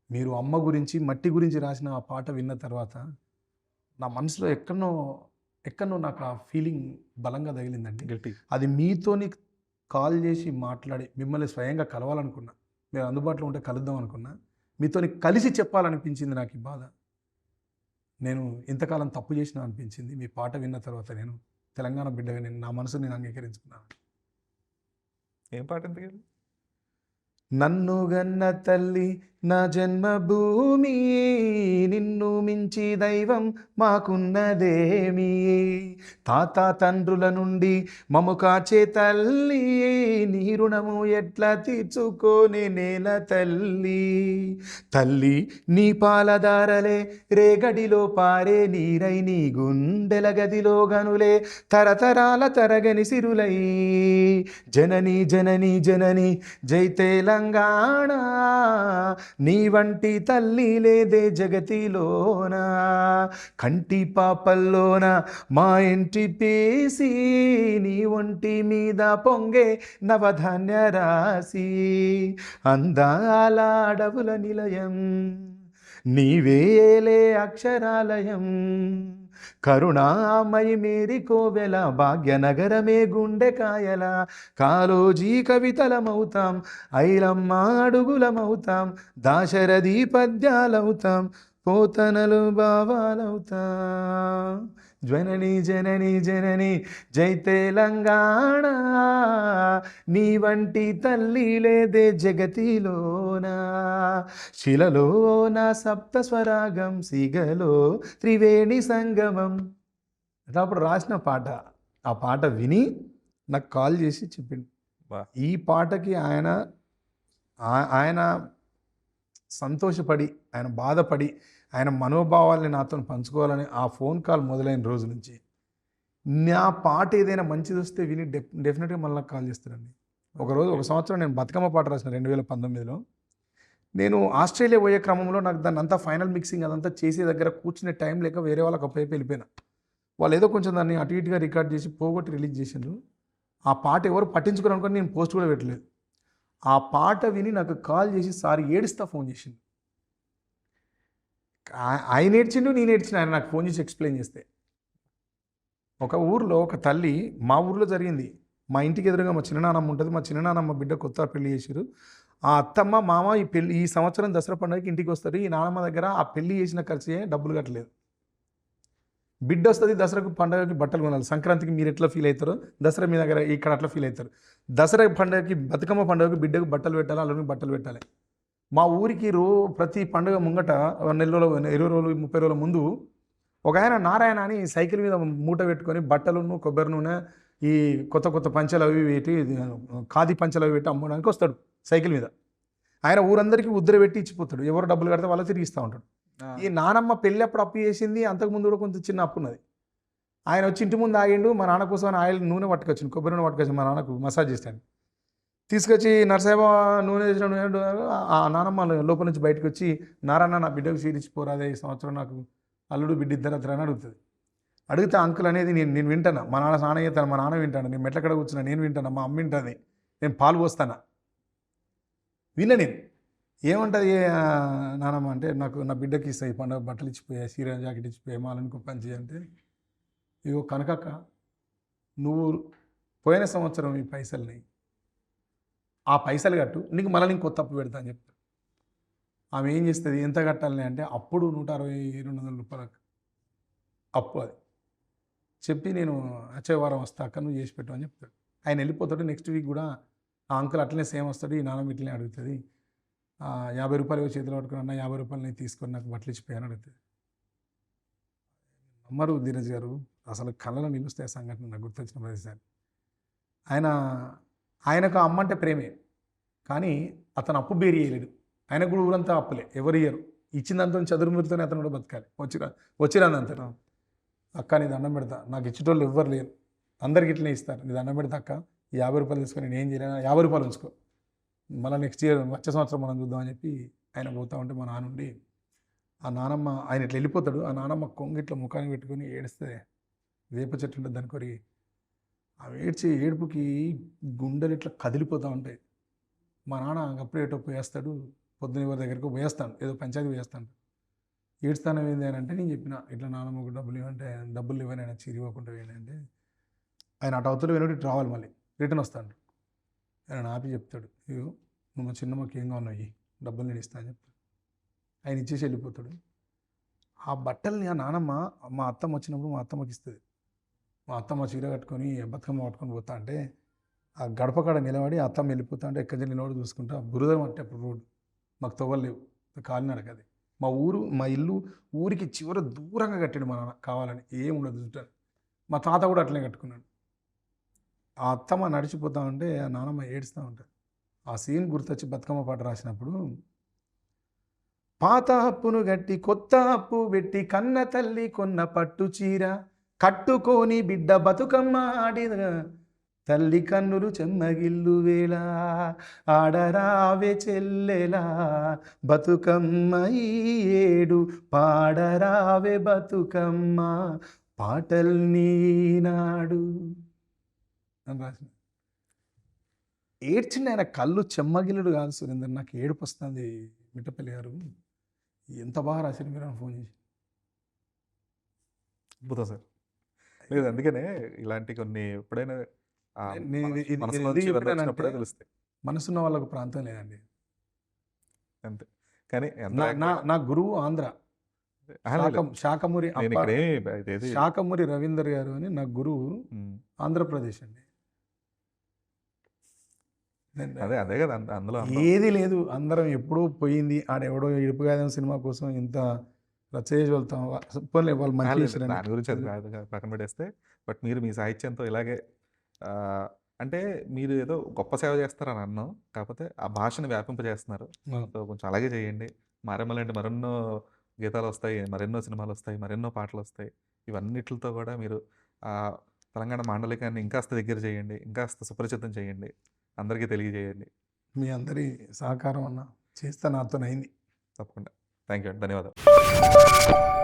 Speaker 1: మీరు అమ్మ గురించి, మట్టి గురించి రాసిన ఆ పాట విన్న తర్వాత నా మనసులో ఎక్కడనో నాకు ఆ ఫీలింగ్ బలంగా తగిలిందండి.
Speaker 2: గట్టి
Speaker 1: అది మీతోని కాల్ చేసి మాట్లాడి మిమ్మల్ని స్వయంగా కలవాలనుకున్నా, మీరు అందుబాటులో ఉంటే కలుద్దాం అనుకున్నా, మీతోని కలిసి చెప్పాలనిపించింది నాకు ఈ బాధ. నేను ఇంతకాలం తప్పు చేసినా అనిపించింది. మీ పాట విన్న తర్వాత నేను తెలంగాణ బిడ్డగా నా మనసు నేను అంగీకరించుకున్నాను.
Speaker 2: ఏం పాట ఎందుకు?
Speaker 1: నన్ను గన్న తల్లి నా జన్మభూమి, నిన్ను మించి దైవం మాకున్నదేమి, తాత తండ్రుల నుండి మము కాచే తల్లి, నీ రుణము ఎట్లా తీర్చుకోనే నేల తల్లి. తల్లి నీ పాలదారలే రేగడిలో పారే నీరై, నీ గుండెల గదిలో గనులే తరతరాల తరగని సిరులై, జనని జనని జనని జై తెలంగాణ, నీ వంటి తల్లి లేదే జగతిలోన, కంటి పాపల్లోన మా ఇంటి పేసి, నీ ఒంటి మీద పొంగే నవధాన్య రాసి, అందాల అడవుల నిలయం నీవేలే అక్షరాలయం, కరుణామయి మేరీ కోవెల, భాగ్యనగరమే గుండెకాయల, కాలోజీ కవితలమవుతాం, ఐలమ్మ అడుగులమవుతాం, దాశరథి పద్యాలవుతాం, పోతనలు భావాలవుతాం. జనని జనని జనని జై తెలంగాణ, నీ వంటి తల్లి లేదే జగతిలోన, శిలలో నా సప్త స్వరాగం, సిగలో త్రివేణి సంగమం. అప్పుడు రాసిన పాట, ఆ పాట విని నాకు కాల్ చేసి చెప్పిండు. ఈ పాటకి ఆయన సంతోషపడి, ఆయన బాధపడి, ఆయన మనోభావాల్ని నాతో పంచుకోవాలని ఆ ఫోన్ కాల్ మొదలైన రోజు నుంచి నా పాట ఏదైనా మంచిది వస్తే విని డెఫినెట్గా మళ్ళీ నాకు కాల్ చేస్తారండి. ఒక సంవత్సరం నేను బతుకమ్మ పాట రాసిన 2019లో. నేను ఆస్ట్రేలియా పోయే క్రమంలో నాకు దాన్ని అంతా ఫైనల్ మిక్సింగ్ అదంతా చేసే దగ్గర కూర్చునే టైం లేక వేరే వాళ్ళకి అప్పైపు వెళ్ళిపోయినా. వాళ్ళు ఏదో కొంచెం దాన్ని అటు ఇటుగా రికార్డ్ చేసి పోగొట్టి రిలీజ్ చేసిండ్రు. ఆ పాట ఎవరు పట్టించుకోరనుకొని నేను పోస్ట్ కూడా పెట్టలేదు. ఆ పాట విని నాకు కాల్ చేసి సార్ ఏడుస్తా ఫోన్ చేసిండు. ఆయన ఏడ్చిండు, నేను ఏడ్చిన. ఆయన నాకు ఫోన్ చేసి ఎక్స్ప్లెయిన్ చేస్తే, ఒక ఊర్లో ఒక తల్లి, మా ఊర్లో జరిగింది, మా ఇంటికి ఎదురుగా మా చిన్ననాన్నమ్మ ఉంటుంది, మా చిన్ననాన్నమ్మ బిడ్డ కొత్త పెళ్లి చేశారు. ఆ అత్తమ్మ మామ ఈ సంవత్సరం దసరా పండుగకి ఇంటికి వస్తారు. ఈ నాన్నమ్మ దగ్గర ఆ పెళ్లి చేసిన ఖర్చే డబ్బులు కట్టలేదు. బిడ్డ వస్తుంది దసరాకు పండుగకి బట్టలు కొనాలి. సంక్రాంతికి మీరు ఎట్లా ఫీల్ అవుతారో దసరా మీ దగ్గర ఇక్కడ అట్లా ఫీల్ అవుతారు. దసరా పండుగకి, బతుకమ్మ పండుగకి బిడ్డకు బట్టలు పెట్టాలి, అల్లుడికి బట్టలు పెట్టాలి. మా ఊరికి ప్రతి పండుగ ముంగట 4 రోజులు 20 రోజులు 30 రోజుల ముందు ఒక ఆయన నారాయణ అని సైకిల్ మీద మూట పెట్టుకొని బట్టలను, కొబ్బరి నూనె, ఈ కొత్త కొత్త పంచలు అవి పెట్టి, ఖాదీ పంచలు అవి పెట్టి అమ్మడానికి వస్తాడు సైకిల్ మీద. ఆయన ఊరందరికీ ఉద్దర పెట్టి ఇచ్చిపోతాడు. ఎవరు డబ్బులు కడితే వాళ్ళు తిరిగి ఇస్తూ ఉంటాడు. ఈ నానమ్మ పెళ్ళి అప్పుడు అప్పు చేసింది, అంతకుముందు కూడా కొంచెం చిన్న అప్పు ఉన్నది. ఆయన వచ్చి ఇంటి ముందు ఆగిండు. మా నాన్న కోసం ఆయిల్ నూనె పట్టుకొచ్చింది, కొబ్బరి నూనె పట్టుకొచ్చింది. మా నాన్నకు మసాజ్ చేస్తాను తీసుకొచ్చి, నరసాబ నూనె చేసిన నూనె. ఆ నానమ్మ లోపల నుంచి బయటకు వచ్చి, నారాయణ నా బిడ్డకు సీరిచ్చిపోరాదే, ఈ సంవత్సరం నాకు అల్లుడు బిడ్డ ఇద్దరు అని అడుగుతుంది. అడిగితే అంకుల్ అనేది నేను వింటాను. మా నాన్న స్నానం చేస్తాను, మా నాన్న వింటాను, నేను మెట్ల కడ కూర్చున్నా, నేను వింటాను, మా అమ్మ వింటుంది, నేను పాలు పోస్తాను. నేను ఏమంటుంది నానమ్మ అంటే, నాకు నా బిడ్డకి ఇస్తాయి పండుగ బట్టలు ఇచ్చిపోయాయి, సీర జాకెట్ ఇచ్చిపోయాయి, మాలనుకో పంచి అంటే, ఇగో కనకక్క, నువ్వు పోయిన సంవత్సరం ఈ పైసల్ని, ఆ పైసలు కట్టు, నీకు మళ్ళీ నేను కొత్త అప్పు పెడతా అని చెప్తాను. ఆమె ఏం చేస్తుంది, ఎంత కట్టాలని అంటే, అప్పుడు 160-200 రూపాయలకు అప్పు. అది చెప్పి నేను వచ్చే వారం వస్తా అక్క నువ్వు చేసి పెట్టు అని చెప్తాడు. ఆయన వెళ్ళిపోతాడు. నెక్స్ట్ వీక్ కూడా ఆ అంకుల్ అట్లనే సేమ్ వస్తాడు. ఈ నాన్నమ్మ ఇట్లనే అడుగుతుంది. 50 రూపాయలు చేతిలో పట్టుకుని అన్న 50 రూపాయలు నేను తీసుకొని నాకు బట్టలు ఇచ్చిపోయాను అడుగుతుంది. నమ్మరు ధీరజ్ గారు, అసలు కళ్ళలో నిలుస్తాయి సంఘటన నాకు గుర్తొచ్చిన ప్రతిసారి. ఆయనకు అమ్మ అంటే ప్రేమే, కానీ అతను అప్పు బేరీ చేయలేడు. ఆయనకు కూడా ఊరంతా అప్పులే, ఎవరు ఇయ్యరు. ఇచ్చిందంతా చదురుమురితోనే అతను కూడా బతకాలి. వచ్చిరానంతా అక్క నీ దండం పెడతా, నాకు ఇచ్చేటోళ్ళు ఎవ్వరు లేరు, అందరికి ఇట్లనే ఇస్తారు, నీ దండం పెడతా అక్క, 50 రూపాయలు తీసుకొని నేను ఏం చేయలేను, 50 రూపాయలు ఉంచుకో, మళ్ళీ నెక్స్ట్ ఇయర్ వచ్చే సంవత్సరం మనం చూద్దామని చెప్పి ఆయన పోతా ఉంటే మా నాన్నుండి ఆ నానమ్మ ఆయన ఇట్లా వెళ్ళిపోతాడు. ఆ నానమ్మ కొంగిట్ల ముఖాన్ని పెట్టుకొని ఏడిస్తే వేప చెట్టు ఉంటుంది దాని కొరికి ఆ ఏడుపుకి గుండెలు ఇట్లా కదిలిపోతూ ఉంటాయి. మా నాన్న అప్పుడే ఏటో పోయేస్తాడు, పొద్దున ఎవరి దగ్గరకు పోయేస్తాను, ఏదో పంచాయతీ పోయేస్తాను. ఏడుస్తాను ఏంది అని అంటే నేను చెప్పిన ఇట్లా నాన్నమ్మకు డబ్బులు ఇవ్వంటే డబ్బులు ఇవ్వని ఆయన చిరివ్వకుండా ఏంటంటే ఆయన అటు అవతల వెనుక ఇటు రావాలి, మళ్ళీ రిటర్న్ వస్తాడు. ఆయన ఆపి చెప్తాడు, ఇగో నువ్వు చిన్నమ్మకి ఏం కావాలి డబ్బులు నేను ఇస్తాను అని చెప్తాడు. ఆయన ఇచ్చేసి వెళ్ళిపోతాడు. ఆ బట్టల్ని ఆ నానమ్మ మా అత్తమ్మ వచ్చినప్పుడు మా అత్తమ్మకి ఇస్తుంది. మా అత్తమ్మ చీర కట్టుకొని బతుకమ్మ పట్టుకొని పోతా అంటే ఆ గడప కాడ నిలబడి అత్తమ్మ వెళ్ళిపోతా అంటే ఎక్కడి నిలబడి చూసుకుంటా బురదం అంటే అప్పుడు రోడ్డు మాకు తవ్వలేవు, కాలినడక అది. మా ఇల్లు ఊరికి చివర దూరంగా కట్టాడు మా నాన్న కావాలని, ఏం ఉండదు చుట్టాను. మా తాత కూడా అట్లనే కట్టుకున్నాడు. ఆ అత్తమ్మ నడిచిపోతా ఉంటే ఆ నానమ్మ ఏడుస్తూ ఉంటుంది. ఆ సీన్ గుర్తొచ్చి బతుకమ్మ పాట రాసినప్పుడు పాత అప్పును గట్టి కొత్త అప్పు పెట్టి కన్న తల్లి కొన్న పట్టు చీర కట్టుకొని బిడ్డ బతుకమ్మ ఆడిన తల్లి కన్నులు చెమ్మగిల్లు వేళ ఆడరావే చెల్లెలా బతుకమ్మ ఈ ఏడు పాడరావే బతుకమ్మ పాటల్ని నాడు అని రాసిన. ఏడ్చిండి ఆయన, కళ్ళు చెమ్మగిల్లుడు కాదు సురేందర్, నాకు ఏడుపు వస్తుంది. మిట్టపల్లి గారు ఎంత బాగా రాశారు మీరు ఫోన్ చేసి.
Speaker 2: అద్భుతం సార్. లేదు అందుకనే ఇలాంటి కొన్ని ఎప్పుడైనా వచ్చినప్పుడే తెలుస్తాయి.
Speaker 1: మనసున్న వాళ్ళకు ప్రాంతం లేదండి
Speaker 2: అంతే. కానీ
Speaker 1: నా గురువు ఆంధ్ర శాకమూరి రవీందర్ గారు అని నా గురువు ఆంధ్రప్రదేశ్ అండి.
Speaker 2: అదే కదా అందులో
Speaker 1: ఏది లేదు, అందరం ఎప్పుడూ పోయింది. ఆడెవడో ఇడుపుగాదం సినిమా కోసం ఇంత రచయిత వెళ్తాం వాళ్ళు మంచి
Speaker 2: దాని గురించి అది పక్కన పెట్టేస్తే, బట్ మీరు మీ సాహిత్యంతో ఇలాగే అంటే మీరు ఏదో గొప్ప సేవ చేస్తారని అన్నాం, కాకపోతే ఆ భాషను వ్యాపింపజేస్తున్నారు. సో కొంచెం అలాగే చేయండి. మారేమల్లంటే మరెన్నో గీతాలు వస్తాయి, మరెన్నో సినిమాలు వస్తాయి, మరెన్నో పాటలు వస్తాయి. ఇవన్నిటితో కూడా మీరు తెలంగాణ మాండలికాన్ని ఇంకాస్త దగ్గర చేయండి, ఇంకాస్త సుపరిచితం చేయండి, అందరికీ తెలియజేయండి.
Speaker 1: మీ అందరి సహకారం అన్న చేస్తే నాతోనైంది.
Speaker 2: తప్పకుండా. థ్యాంక్ యూ అండి, ధన్యవాదాలు.